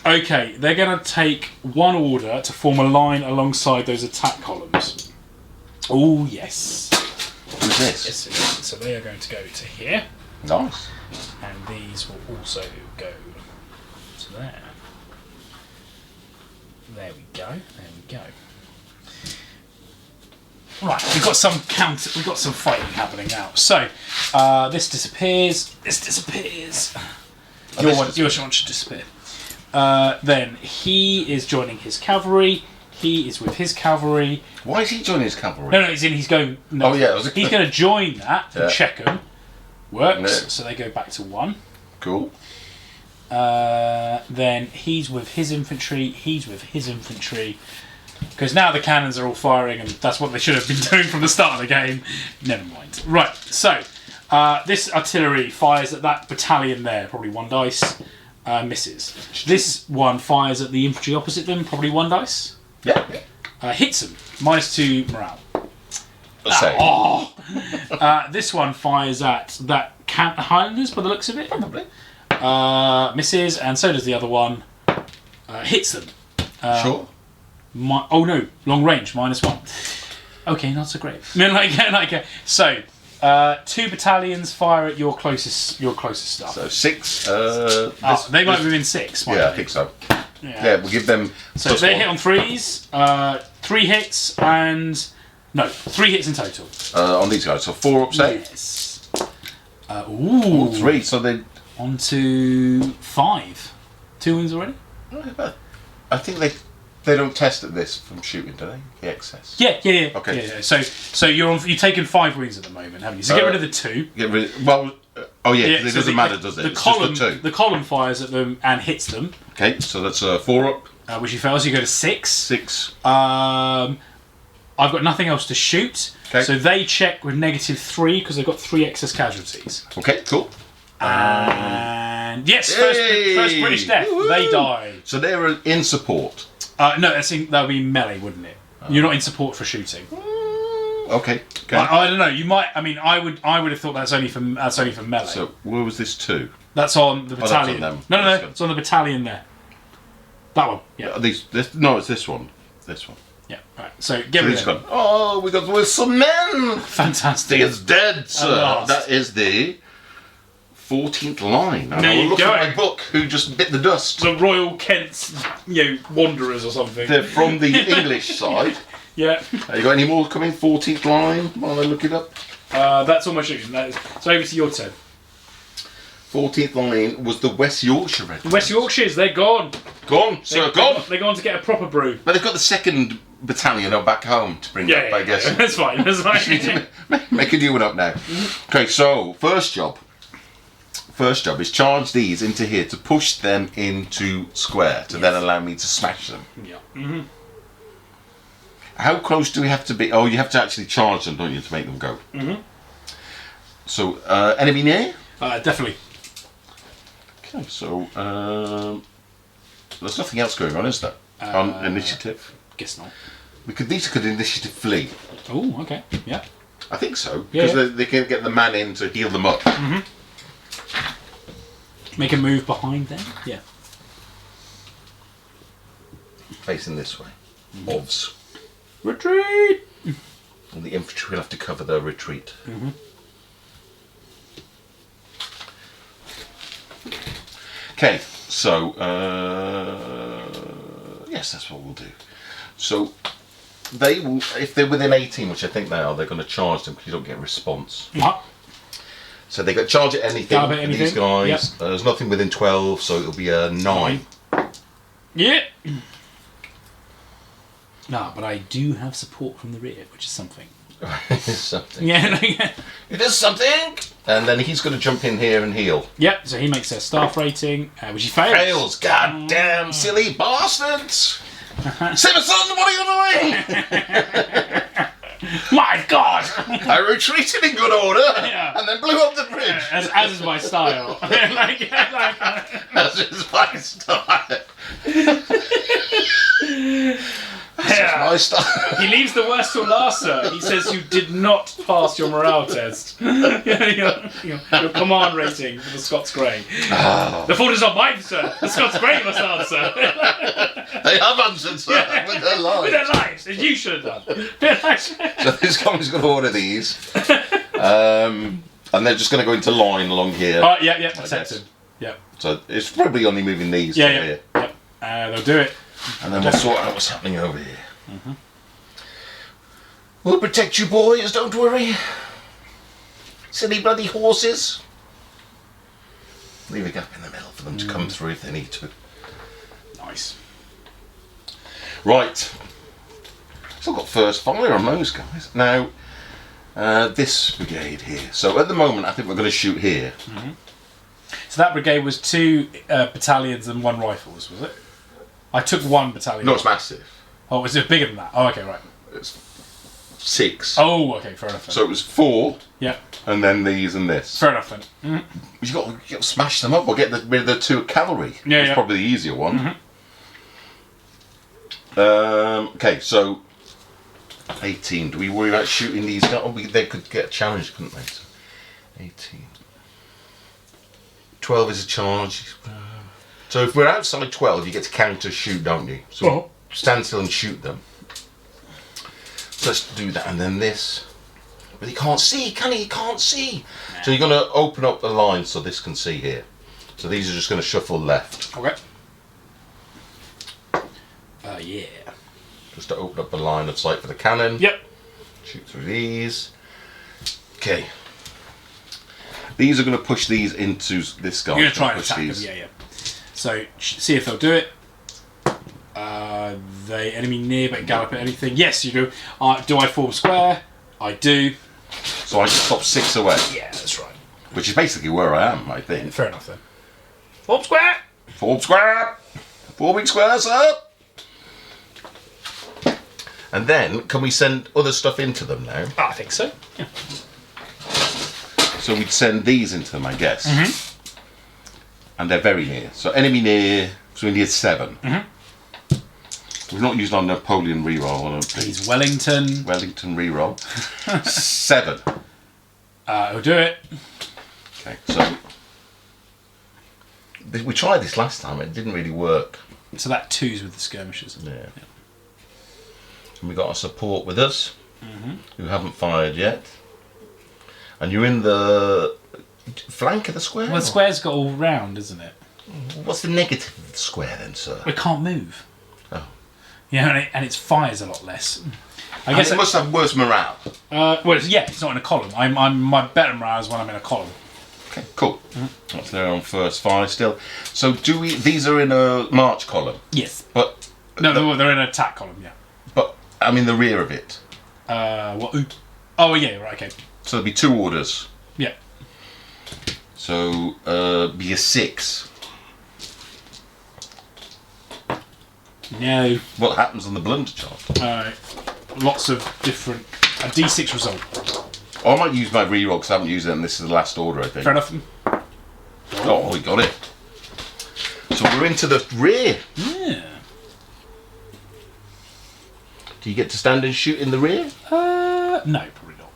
S2: Okay, they're going to take 1 order to form a line alongside those attack columns. Oh, yes.
S1: Who's this?
S2: Yes, so they are going to go to here.
S1: Nice.
S2: And these will also go to there. There we go. There we go. Right, we've got some fighting happening now. So, this disappears. This disappears. Your one should disappear. Then he is joining his cavalry. He is with his cavalry.
S1: Why is he joining his cavalry?
S2: No, he's going. No,
S1: oh yeah,
S2: he's going to join that and check them. Works.
S1: No.
S2: So they go back to 1.
S1: Cool.
S2: Then he's with his infantry. He's with his infantry. Because now the cannons are all firing, and that's what they should have been doing from the start of the game. Never mind. Right, so this artillery fires at that battalion there, probably 1 dice, misses. This one fires at the infantry opposite them, probably 1 dice.
S1: Yeah.
S2: Hits them, -2 morale. This one fires at that Highlanders by the looks of it.
S1: Probably.
S2: Misses, and so does the other one. Hits them.
S1: Sure.
S2: Oh no, long range, -1. Okay, not so great. So, 2 battalions fire at your closest stuff.
S1: So 6.
S2: They might be within 6.
S1: Yeah,
S2: they?
S1: I think so. Yeah, we'll give them.
S2: So they hit on 3s. 3 hits and 3 hits in total.
S1: On these guys, so 4 up, say.
S2: Yes. Ooh,
S1: 3. So they.
S2: On to 5. 2 wins already.
S1: I think they don't test at this from shooting, do they? The excess.
S2: Yeah.
S1: Okay.
S2: Yeah. So you've taken 5 wins at the moment, haven't you? So get rid of the 2.
S1: Get rid. It doesn't matter, does it?
S2: The
S1: it's
S2: column,
S1: just the 2.
S2: The column fires at them and hits them.
S1: Okay, so that's 4 up.
S2: Which you fail, so you go to 6.
S1: 6.
S2: I've got nothing else to shoot.
S1: Okay.
S2: So they check with -3 because they've got 3 excess casualties.
S1: Okay, cool.
S2: And yes, first British death.
S1: Woo-hoo.
S2: They die.
S1: So they're in support.
S2: No, that would be melee, wouldn't it? You're not in support for shooting.
S1: Okay.
S2: I don't know. You might. I mean, I would have thought that's only for melee.
S1: So where was this to?
S2: That's on the battalion.
S1: That's on them.
S2: No, it's on the battalion there. That one. Yeah.
S1: It's this one. This one.
S2: Yeah. Right. So get rid of it.
S1: Oh, we got with some men.
S2: Fantastic.
S1: He is dead, sir. That is the 14th line.
S2: There you
S1: look
S2: go.
S1: at my book. Who just bit the dust?
S2: The Royal Kent's, Wanderers or something.
S1: They're from the English side.
S2: Yeah.
S1: You got any more coming? 14th line while I look it up.
S2: That's all my shooting. So over to your turn.
S1: 14th line was the West Yorkshire Regiment.
S2: The West Yorkshires, they're gone.
S1: Gone, sir, gone.
S2: They're gone to get a proper brew.
S1: But they've got the 2nd battalion back home to bring up, I guess.
S2: Yeah. That's fine.
S1: Make a new one up now. Okay, so first job is charge these into here to push them into square to then allow me to smash them.
S2: Yeah. Mm-hmm.
S1: How close do we have to be? Oh, you have to actually charge them, don't you, to make them go?
S2: Mm-hmm.
S1: So, enemy near?
S2: Definitely.
S1: Okay, so there's nothing else going on, is there? On initiative?
S2: Guess not.
S1: These could initiative flee.
S2: Oh, okay. Yeah.
S1: I think so, because they can get the man in to heal them up.
S2: Mm-hmm. Make a move behind them. Yeah.
S1: Facing this way. Ovs.
S2: Retreat!
S1: And the infantry will have to cover their retreat.
S2: Mm-hmm.
S1: Okay, so yes, that's what we'll do. So they will, if they're within 18, which I think they are, they're going to charge them because you don't get a response.
S2: Uh-huh.
S1: So they got charge at anything. For these guys.
S2: Yep.
S1: There's nothing within 12, so it'll be a 9.
S2: Yeah. No, but I do have support from the rear, which is something.
S1: It is something.
S2: Yeah.
S1: It is something. And then he's going to jump in here and heal.
S2: Yep. So he makes a staff rating, which he fails.
S1: Fails. God damn silly bastards! Simpson, what are you doing?
S2: My God!
S1: I retreated in good order and then blew up the bridge.
S2: As is my style.
S1: As is my style. My style.
S2: He leaves the worst till last, sir. He says you did not pass your morale test. your command rating for the Scots Grey. Oh. The fault is not mine, sir. The Scots Grey must answer.
S1: They have answered, sir, with their lives.
S2: With their lives, as you should have done.
S1: So this guy's going to order these. And they're just going to go into line along here.
S2: Oh, yeah, protected. Yeah.
S1: So it's probably only moving these to here.
S2: Yep. They'll do it.
S1: And then we'll sort out what's happening over here. We'll protect you boys, don't worry. Silly bloody horses. Leave a gap in the middle for them to come through if they need to.
S2: Nice.
S1: Right. Still got first fire on those guys. Now, this brigade here. So at the moment, I think we're going to shoot here.
S2: So that brigade was 2 battalions and 1 rifles, was it? I took 1 battalion.
S1: No, it's massive.
S2: Oh, is it bigger than that? Oh, okay, right.
S1: It's 6.
S2: Oh, okay, fair enough then.
S1: So it was 4.
S2: Yeah.
S1: And then these and this.
S2: Fair enough then.
S1: You got to smash them up or get rid of the 2 cavalry.
S2: Yeah,
S1: That's probably the easier one. Okay, so 18. Do we worry about shooting these guys? Oh, they could get challenged, couldn't they? So 18. 12 is a charge. So if we're outside 12, you get to counter shoot, don't you? So stand still and shoot them. So let's do that, and then this. But he can't see, can he? He can't see. So you're going to open up the line so this can see here. So these are just going to shuffle left.
S2: Okay. Yeah.
S1: Just to open up the line of sight for the cannon.
S2: Yep.
S1: Shoot through these. Okay. These are going to push these into this guy.
S2: You're going to try and attack them, yeah. So, see if they'll do it. The enemy near but gallop at anything. Yes, you do. Do I form square? I do.
S1: So I just stop 6 away.
S2: Yeah, that's right.
S1: Which is basically where I am, I think.
S2: Fair enough then. Form square!
S1: Form square! Forming square, sir! And then, can we send other stuff into them now?
S2: I think so. Yeah.
S1: So we'd send these into them, I guess. And they're very near. So enemy near, so we need 7. We've not used our Napoleon reroll. I don't think.
S2: He's Wellington.
S1: Wellington reroll. 7.
S2: He'll do it.
S1: Okay, so we tried this last time. It didn't really work.
S2: So that 2's with the skirmishers.
S1: Yeah. And we got our support with us, who haven't fired yet. And you're in the flank of the square?
S2: Well, the square's got all round, isn't it?
S1: What's the negative of the square then, sir?
S2: We can't move.
S1: Oh.
S2: Yeah, and it fires a lot less. I
S1: guess it must have worse morale.
S2: Well, it's not in a column. My better morale is when I'm in a column.
S1: Okay, cool. That's there on first fire still. So do we? These are in a march column.
S2: Yes.
S1: But
S2: no, they're in an attack column. Yeah.
S1: But I'm in the rear of it.
S2: What? Oh yeah, right. Okay.
S1: So there'll be 2 orders.
S2: Yeah.
S1: So be a 6.
S2: No.
S1: What happens on the blunder chart?
S2: Lots of different. A D6 result.
S1: Oh, I might use my reroll because I haven't used it, and this is the last order, I think.
S2: Fair enough.
S1: Oh, we got it. So we're into the rear.
S2: Yeah.
S1: Do you get to stand and shoot in the rear?
S2: No, probably not.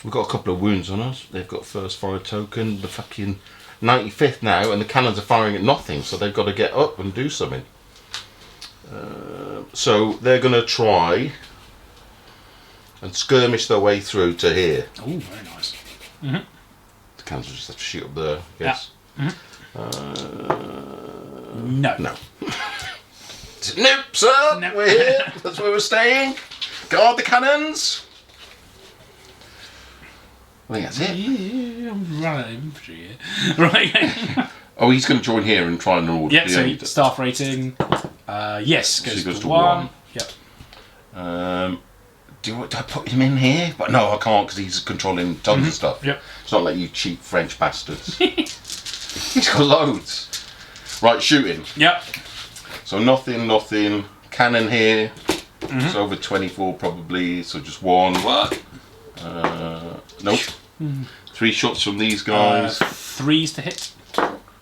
S1: We've got a couple of wounds on us. They've got first fire token. The fucking 95th now, and the cannons are firing at nothing, so they've got to get up and do something. So they're going to try and skirmish their way through to here.
S2: Oh, very nice.
S1: The cannons will just have to shoot up there, I guess.
S2: Yeah. No.
S1: No. Nope, sir.
S2: No.
S1: We're here. That's where we're staying. Guard the cannons. I think that's it.
S2: Yeah, I'm running infantry here. Right.
S1: Oh, he's going to join here and try and order.
S2: Yep, so staff rating. Yes, goes to 1. Yep.
S1: Do I put him in here? But no, I can't because he's controlling tons of stuff.
S2: Yep.
S1: It's not like you cheap French bastards. He's got loads. Right, shooting.
S2: Yep.
S1: So nothing. Cannon here. It's over 24 probably, so just 1.
S2: What?
S1: Nope. 3 shots from these guys.
S2: 3's to hit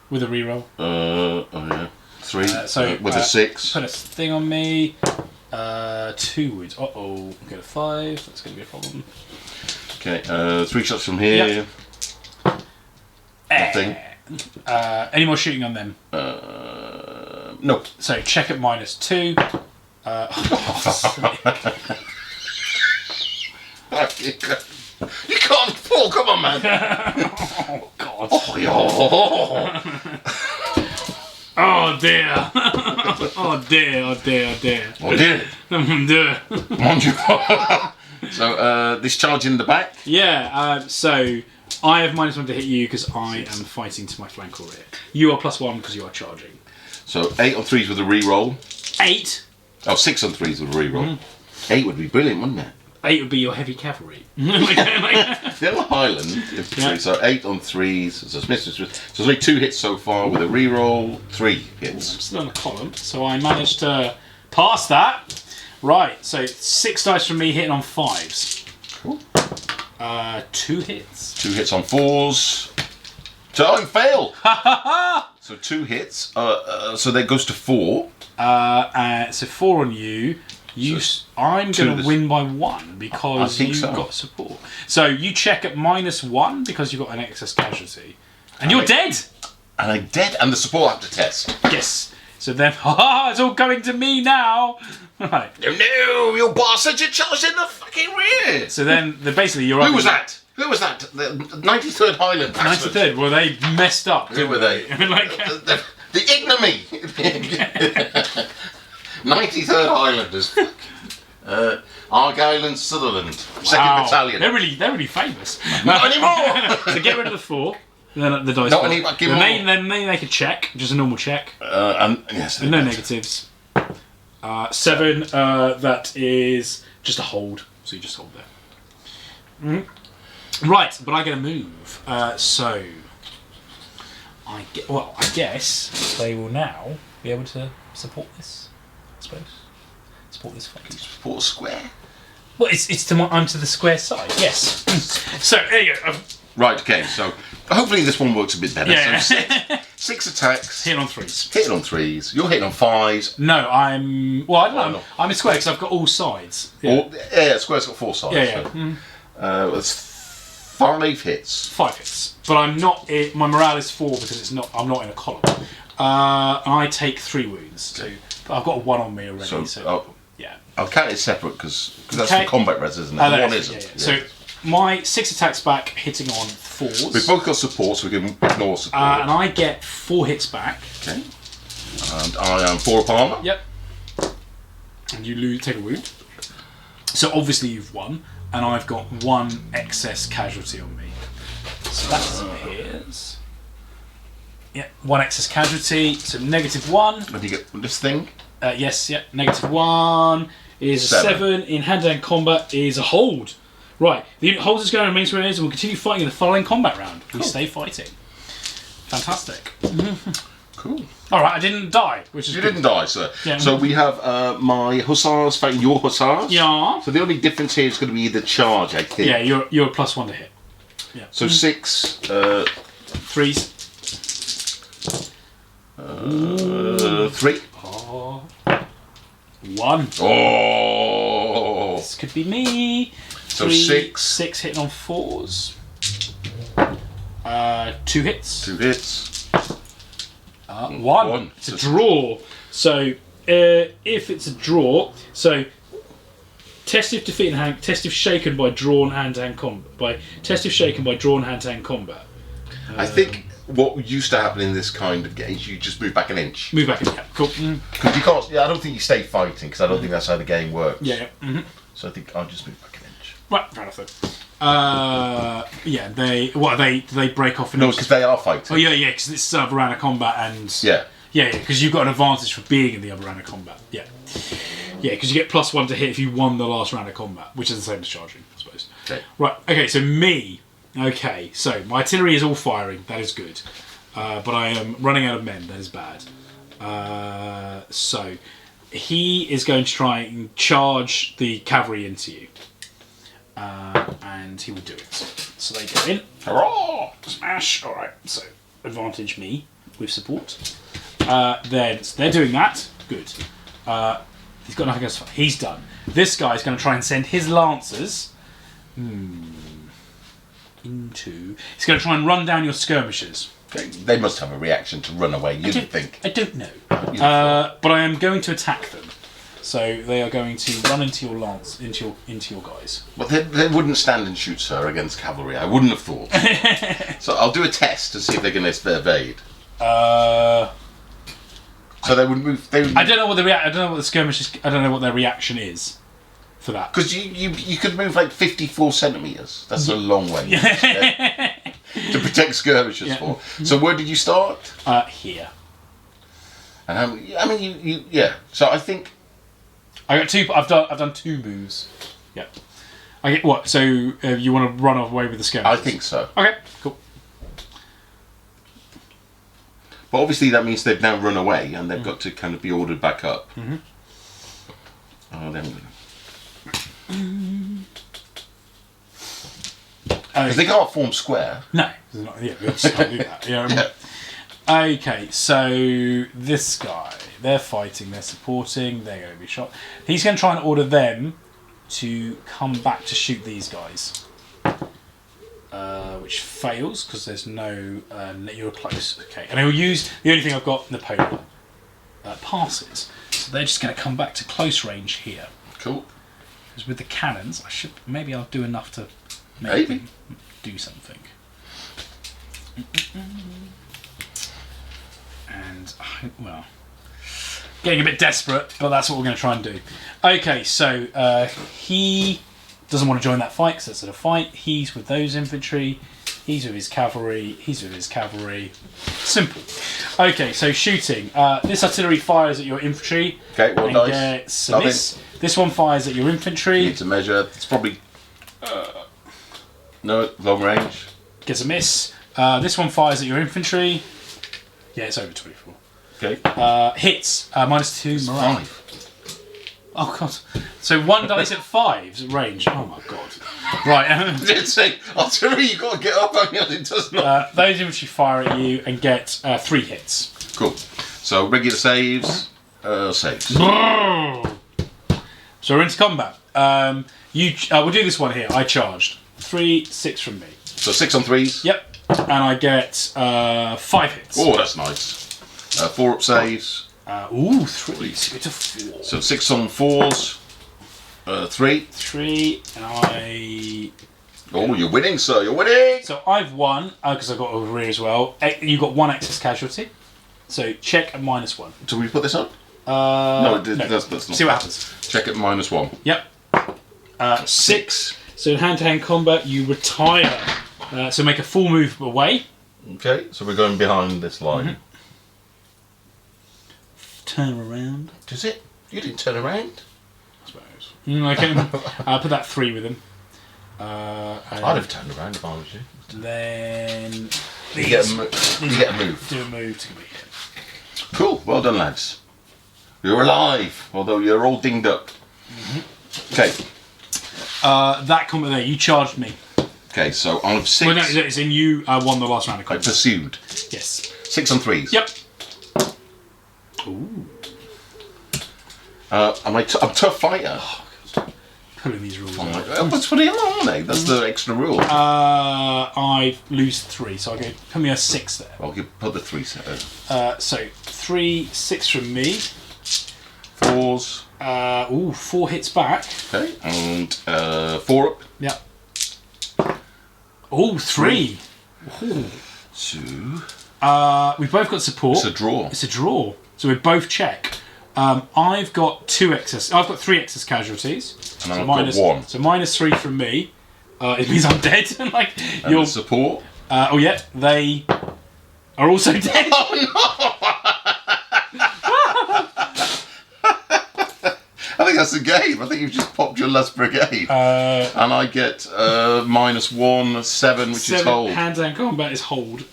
S2: with a reroll.
S1: Oh yeah. 3 with a 6.
S2: Put a thing on me. 2 wounds. Uh-oh. Get a 5. That's going to be a problem.
S1: Okay. 3 shots from here.
S2: Yep.
S1: Nothing.
S2: Any more shooting on them?
S1: No.
S2: So check at -2.
S1: You can't fall. Come on, man.
S2: Oh God.
S1: Oh,
S2: Oh dear. Oh dear. Oh dear. Oh dear.
S1: oh dear.
S2: Dear.
S1: Mon Dieu. So discharge in the back.
S2: Yeah. So I have -1 to hit you because I am fighting to my flank or rear. You are +1 because you are charging.
S1: So 8 on 3s with a re-roll.
S2: 8.
S1: Oh, 6 on 3s with a re-roll. 8 would be brilliant, wouldn't it?
S2: 8 would be your heavy cavalry.
S1: The other Highland infantry,
S2: Yeah.
S1: so 8 on 3s. So there's only 2 hits so far with a re-roll, 3 hits.
S2: I'm still on the column, so I managed to pass that. Right, so 6 dice from me hitting on 5s.
S1: Cool.
S2: 2 hits.
S1: 2 hits on 4s. Don't fail! So 2 hits. So that goes to 4.
S2: So 4 on you. I'm going to win by 1 because you've got support. So you check at -1 because you've got an excess casualty. And you're dead!
S1: And I'm dead, and the support have to test.
S2: Yes. So then, it's all going to me now! Right.
S1: No, your boss said you charged in the fucking rear!
S2: So then, basically, you're...
S1: Who was that? Who was that? The 93rd Highland.
S2: 93rd, well, they messed up.
S1: Who were they? The ignominy! 93rd Highlanders. Argyll and Sutherland. 2nd Battalion.
S2: They're really famous.
S1: Not anymore!
S2: So get rid of the 4. Then the dice.
S1: Not anymore. Give
S2: then they make a check, just a normal check.
S1: Yes.
S2: No negatives. 7. That is just a hold. So you just hold there. Right, but I get a move. So I guess they will now be able to support this. I suppose. Support this fight.
S1: Support square.
S2: Well, I'm to the square side. Yes. So there you go.
S1: Right. Okay. So hopefully this one works a bit better.
S2: Yeah.
S1: So 6 attacks.
S2: Hitting on 3s.
S1: Hitting on 3s. You're hitting on 5s.
S2: No, I'm. Well, I don't know. I'm in square because I've got all sides.
S1: Yeah. Square's got 4 sides.
S2: Yeah.
S1: So, it's 5 hits.
S2: 5 hits. But I'm not. My morale is 4 because it's not. I'm not in a column. I take 3 wounds. So I've got a 1 on me already. So yeah.
S1: I'll count it separate because that's for combat res, isn't it?
S2: Oh,
S1: 1 isn't.
S2: Yeah. So my 6 attacks back, hitting on 4s.
S1: We've both got support, so we can ignore support.
S2: And I get 4 hits back.
S1: Okay. And I am 4 up armor.
S2: Yep. And you take a wound. So obviously you've won, and I've got 1 excess casualty on me. So that disappears. Yeah, 1 excess casualty. So -1.
S1: When you get this thing.
S2: Yes, yeah. -1 is a 7. In hand-to-hand combat is a hold. Right. The unit holds its ground and remains where it is and will continue fighting in the following combat round. We stay fighting. Fantastic.
S1: Cool.
S2: Alright, I didn't die, which is
S1: You
S2: good.
S1: didn't die, sir.
S2: Yeah.
S1: So we have my hussars fighting your hussars.
S2: Yeah.
S1: So the only difference here is going to be the charge, I think.
S2: Yeah, you're a +1 to hit. Yeah.
S1: So 6...
S2: 3s.
S1: 3.
S2: Oh. 1.
S1: Oh!
S2: This could be me.
S1: So
S2: 3,
S1: 6.
S2: 6 hitting on 4s. 2 hits.
S1: 2 hits.
S2: 1. It's a draw. So if it's a draw, so test if defeated hand, test if shaken by drawn hand-to-hand combat. Test if shaken by drawn hand-to-hand combat.
S1: I think what used to happen in this kind of game is you just move back an inch.
S2: Move back in. Yeah, cool.
S1: Because you can't. Yeah, I don't think you stay fighting because I don't think that's how the game works.
S2: Yeah.
S1: So I think I'll just move back an inch.
S2: Right, fair enough then. Yeah, do they break off an
S1: No,
S2: inch?
S1: because they are fighting.
S2: Oh yeah, because it's other round of combat and
S1: Yeah.
S2: yeah, because you've got an advantage for being in the other round of combat. Yeah, because you get +1 to hit if you won the last round of combat, which is the same as charging, I suppose.
S1: Okay.
S2: Right. Okay. So me. Okay. So my artillery is all firing. That is good. But I am running out of men. That is bad. So he is going to try and charge the cavalry into you. And he will do it. So they go in. Hurrah! Smash! Alright, so advantage me with support. Then so they're doing that. Good. He's got nothing else to fight. He's done. This guy's going to try and send his lancers into... He's going to try and run down your skirmishers.
S1: They must have a reaction to run away, you'd think.
S2: I don't know. But I am going to attack them. So they are going to run into your lance, into your guys.
S1: Well, they wouldn't stand and shoot, sir, against cavalry. I wouldn't have thought. So I'll do a test to see if they can evade. So they would move.
S2: I don't know what I don't know what the skirmish is. I don't know what their reaction is for that.
S1: Because you could move like 54 centimeters. That's a long way to protect skirmishers for. So where did you start?
S2: Here.
S1: And how many? I mean, yeah. So I think
S2: I got two. I've done 2 moves. Yeah. I get what? So you want to run away with the skirmishers?
S1: I think so.
S2: Okay. Cool.
S1: But obviously that means they've now run away and they've got to kind of be ordered back up. Oh, then. Because they can't form square.
S2: No, not, we just can't do that. Yeah. Okay, so this guy, they're fighting, they're supporting, they're going to be shot. He's going to try and order them to come back to shoot these guys. Which fails because there's no you're close. Okay, and he'll use the only thing I've got, Napoleon passes. So they're just going to come back to close range here.
S1: Cool.
S2: Because with the cannons, maybe I'll do enough to make them do something. And well, getting a bit desperate, but that's what we're going to try and do. Okay, so he doesn't want to join that fight because it's a fight. He's with those infantry. He's with his cavalry. He's with his cavalry. Simple. Okay, so shooting. This artillery fires at your infantry.
S1: Okay, one dice.
S2: So this one fires at your infantry.
S1: Need to measure. It's probably no long range.
S2: Gets a miss. This one fires at your infantry. Yeah, it's over 24.
S1: Okay.
S2: Hits. -2 morale.
S1: 5.
S2: Oh god. So 1 dice at 5's range. Oh my god. Right.
S1: Did say artillery? You got to get up on it. It does not.
S2: Those infantry fire at you and get 3 hits.
S1: Cool. So regular saves. Saves.
S2: So we're into combat. We'll do this one here. I charged 3, 6 from me.
S1: So 6 on 3s.
S2: Yep. And I get 5 hits.
S1: Oh, that's nice. 4 up saves.
S2: 3. So go to 4.
S1: So 6 on 4s. 3.
S2: 3, and I.
S1: Oh, you're winning, sir. You're winning.
S2: So I've won because I got a rear as well. You got 1 excess casualty. So check at -1.
S1: Do we put this on?
S2: No,
S1: that's not.
S2: See what happens.
S1: Check at -1.
S2: Yep. 6. So in hand-to-hand combat, you retire. So make a full move away.
S1: Okay, so we're going behind this line.
S2: Turn around.
S1: Does it? You didn't turn around?
S2: I suppose. Okay. I'll put that 3 with him.
S1: I'd have turned around if I was you.
S2: Then
S1: you get a move.
S2: Do a move to be hit.
S1: Cool. Well done, lads. You're alive, although you're all dinged up. Okay.
S2: That combat there, you charged me.
S1: Okay, so on 6.
S2: Well, no, it's in you won the last round of
S1: I
S2: combat.
S1: pursued.
S2: Yes.
S1: 6 on 3s.
S2: Yep. Ooh.
S1: I'm tough fighter.
S2: Pulling these rules out.
S1: What's for the aren't they? That's the extra rule.
S2: I lose 3, so I go. Put me a 6 there.
S1: I'll put the 3 set.
S2: So 3, 6 from me.
S1: 4s.
S2: 4 hits back.
S1: Okay, and 4 up.
S2: Yep. 3. Ooh.
S1: 2.
S2: We've both got support.
S1: It's a draw.
S2: It's a draw. So we both check. I've got 3 excess casualties.
S1: And I've got 1.
S2: So -3 from me. It means I'm dead. Like
S1: and your support.
S2: Yeah, they are also dead.
S1: Oh no! I think that's the game. I think you've just popped your last brigade. And I get -1, 7, which is hold.
S2: Hand-to-hand combat is hold.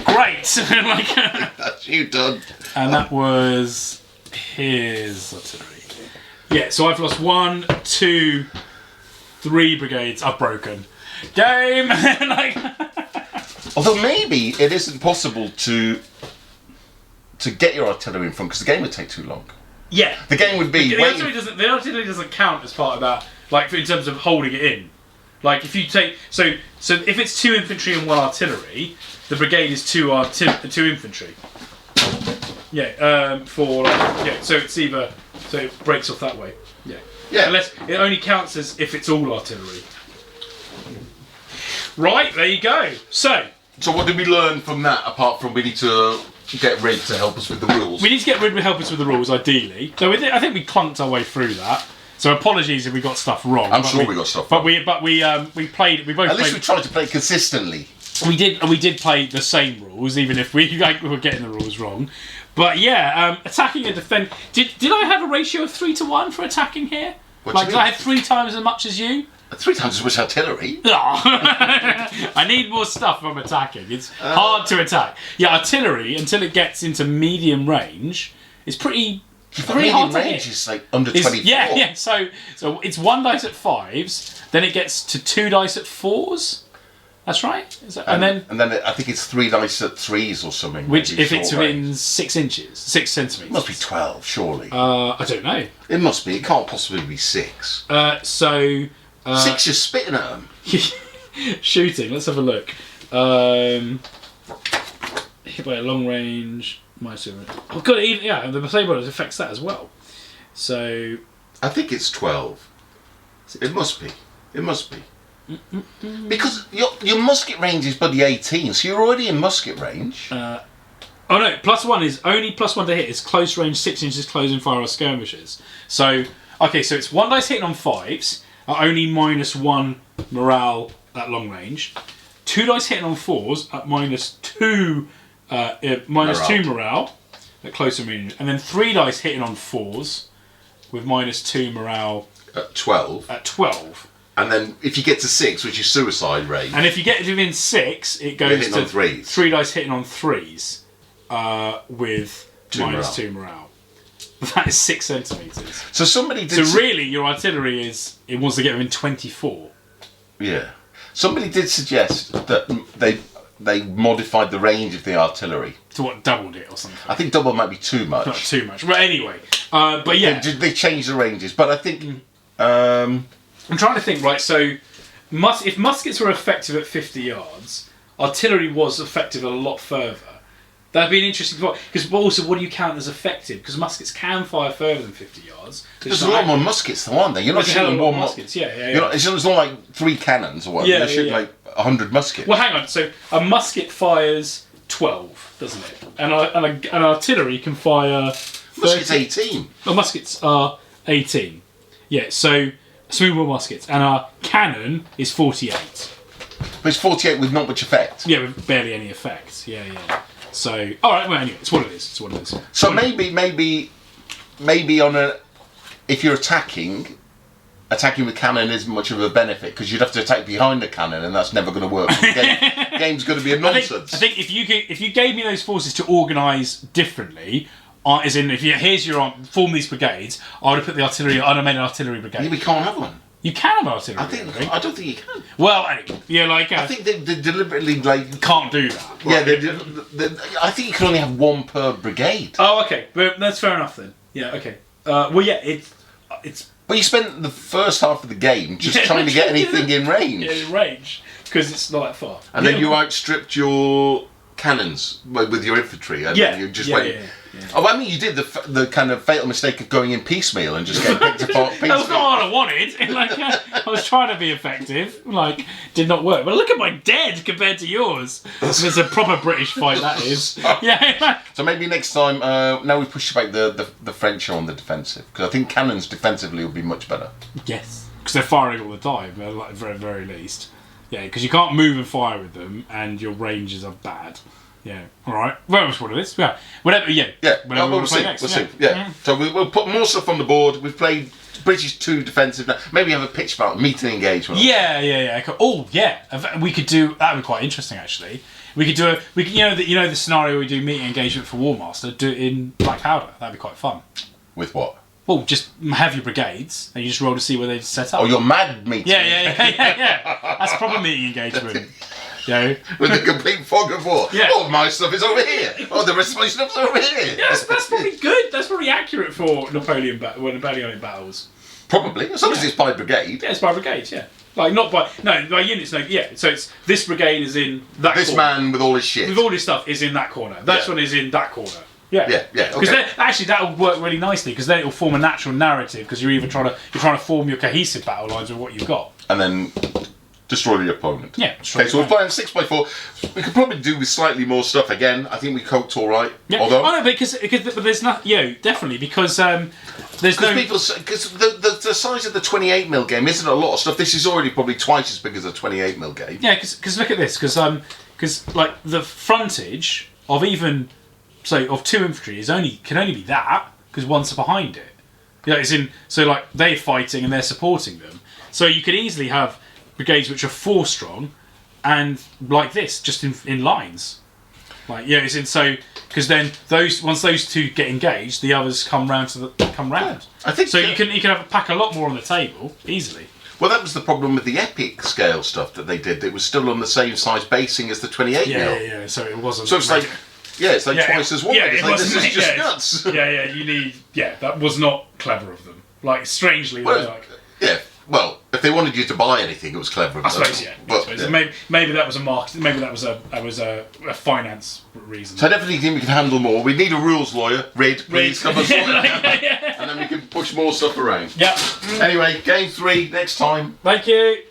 S2: Great! Like,
S1: that's you done.
S2: And that was his artillery. Yeah, so I've lost 1, 2, 3 brigades. I've broken. Game! Like,
S1: although maybe it isn't possible to get your artillery in front because the game would take too long.
S2: yeah.
S1: The game would be
S2: The artillery doesn't count as part of that, like in terms of holding it in. Like if you take so if it's 2 infantry and 1 artillery, the brigade is 2 infantry. Yeah. So it's either it breaks off that way. Yeah.
S1: Yeah.
S2: Unless it only counts as if it's all artillery. Right, there you go. So
S1: what did we learn from that, apart from we need to get Rid to help us with the rules?
S2: we need to get Rid to help us with the rules, ideally. So I think we clunked our way through that. So apologies if we got stuff wrong.
S1: I'm sure we got stuff wrong.
S2: But we played. We both.
S1: At least
S2: played,
S1: we tried to play consistently.
S2: We did play the same rules, even if we were getting the rules wrong. But yeah, attacking and defend. Did I have a ratio of 3 to 1 for attacking here?
S1: What do you
S2: Did
S1: mean?
S2: I have 3 times as much as you?
S1: 3 times as much artillery.
S2: Oh. I need more stuff from attacking. It's hard to attack. Yeah, artillery, until it gets into medium range, is pretty hard
S1: Medium
S2: to
S1: range
S2: hit.
S1: is like under 24.
S2: Yeah. So it's 1 dice at 5s, then it gets to 2 dice at 4s. That's right.
S1: And then I think it's 3 dice at 3s or something.
S2: Which,
S1: maybe
S2: if it's
S1: short
S2: within
S1: range.
S2: 6 inches, 6 centimetres.
S1: It must be 12, surely.
S2: I don't know.
S1: It must be. It can't possibly be 6.
S2: 6,
S1: you're spitting at them.
S2: shooting. Let's have a look. Hit by a long range. Oh god, the play bonus affects that as well. So
S1: I think it's 12. It must be. It must be. Because your musket range is bloody 18, so you're already in musket range.
S2: Oh no, +1 is only +1 to hit. It's close range, 6 inches closing fire or skirmishes. So so it's 1 dice hitting on 5s, at only -1 morale at long range. 2 dice hitting on 4s at -2 morale at closer range, and then 3 dice hitting on 4s with -2 morale
S1: At 12.
S2: at 12.
S1: And then if you get to 6, which is suicide range,
S2: And if you get within 6, it
S1: you're
S2: goes
S1: hitting
S2: to
S1: on 3s.
S2: 3 dice hitting on 3s with -2 morale. That is 6 centimetres.
S1: So somebody did.
S2: So really, your artillery it wants to get within 24.
S1: Yeah. Somebody did suggest that they modified the range of the artillery.
S2: To what, doubled it or something?
S1: I think double might be too much.
S2: Not too much. But anyway, but yeah.
S1: They changed the ranges, but I think.
S2: I'm trying to think, right, so if muskets were effective at 50 yards, artillery was effective a lot further. That'd be an interesting point. Because also, what do you count as effective? Because muskets can fire further than 50 yards.
S1: There's a lot more muskets, though, aren't there? You're not shooting one
S2: muskets. Yeah.
S1: It's not like 3 cannons or whatever. You're shooting like 100 muskets.
S2: Well, hang on. So a musket fires 12, doesn't it? And an artillery can fire.
S1: Muskets 18.
S2: Oh, muskets are 18. Yeah. So smoothbore muskets, and our cannon is 48.
S1: But it's 48 with not much effect.
S2: Yeah, with barely any effect. Yeah. So, all right. Well, anyway, it's what it is.
S1: So maybe if you're attacking with cannon isn't much of a benefit because you'd have to attack behind the cannon, and that's never going to work. The game's going to be a nonsense.
S2: I think if you gave me those forces to organise differently, as in here's your form these brigades, I would have put the artillery. I'd have made an artillery brigade.
S1: Yeah, we can't have one.
S2: You can have an artillery brigade.
S1: I don't think you can.
S2: Well, anyway,
S1: I think they deliberately
S2: can't do that.
S1: Right? Yeah, I think you can only have 1 per brigade.
S2: Oh, okay, but that's fair enough then. Yeah, okay. Well, yeah, it's.
S1: But you spent the first half of the game just trying to get anything in range.
S2: Yeah, in range, because it's not that far.
S1: And then you outstripped your cannons with your infantry. And you just went.
S2: Yeah.
S1: Oh, I mean, you did the kind of fatal mistake of going in piecemeal and just getting picked apart piecemeal.
S2: That was not what I wanted. I was trying to be effective. Did not work. But look at my dead compared to yours. It's a proper British fight, that is. Yeah.
S1: So maybe next time, now we push back the French on the defensive. Because I think cannons defensively would be much better.
S2: Yes. Because they're firing all the time, at the very, very least. Yeah, because you can't move and fire with them, and your ranges are bad. Yeah. All right. Well, that's what it is. Yeah. Whatever. Yeah.
S1: Yeah.
S2: Whatever
S1: we'll see. We'll see. Yeah. So we'll put more stuff on the board. We've played British 2 defensive. Now. Maybe have a pitch battle, meeting engagement.
S2: Yeah. Oh, yeah. We could do that. Would be quite interesting, actually. We could do the scenario we do meeting engagement for War Master. Do it in Black Powder. That'd be quite fun.
S1: With what?
S2: Well, just have your brigades and you just roll to see where they set up.
S1: Oh, your mad meeting.
S2: Yeah. That's proper meeting engagement.
S1: With the complete fog of war.
S2: Yeah.
S1: Oh, my stuff is over here. Oh, the rest of my stuff's over here.
S2: Yeah, that's probably good. That's probably accurate for Napoleonic battles.
S1: Probably, as long as it's by brigade.
S2: Yeah, it's by brigades, yeah. Like not by by units. No, yeah. So it's this brigade is in that.
S1: This
S2: corner.
S1: man with all his shit.
S2: With all his stuff is in that corner. That one is in that corner. Yeah. Because actually that'll work really nicely because then it'll form a natural narrative because you're either trying to form your cohesive battle lines with what you've got.
S1: And then destroy the opponent.
S2: Yeah.
S1: Okay, so we're playing 6x4. We could probably do with slightly more stuff again. I think we coped all right.
S2: Yeah.
S1: Although,
S2: but there's not. Definitely because there's no.
S1: Because the size of the 28mm game isn't a lot of stuff. This is already probably twice as big as a 28mm game.
S2: Yeah, because look at this. Because like the frontage of even of 2 infantry can only be that because one's behind it. So like they're fighting and they're supporting them. So you could easily have brigades which are 4 strong, and like this, just in lines. Like because then once those 2 get engaged, the others come round. Yeah,
S1: I think
S2: so. You can pack a lot more on the table easily.
S1: Well, that was the problem with the epic scale stuff that they did. It was still on the same size basing as the 28mm.
S2: Yeah. So it wasn't.
S1: So it's like. Yeah, it's like twice as wide.
S2: Yeah,
S1: it's like, this is just nuts.
S2: That was not clever of them. Like, strangely,
S1: well, if they wanted you to buy anything, it was clever of them.
S2: I suppose, yeah. Maybe that was a market. Maybe that was a finance reason.
S1: So I definitely think we can handle more. We need a rules lawyer. Red, please come and sort it out. And then we can push more stuff around.
S2: Yeah.
S1: Anyway, game 3 next time.
S2: Thank you.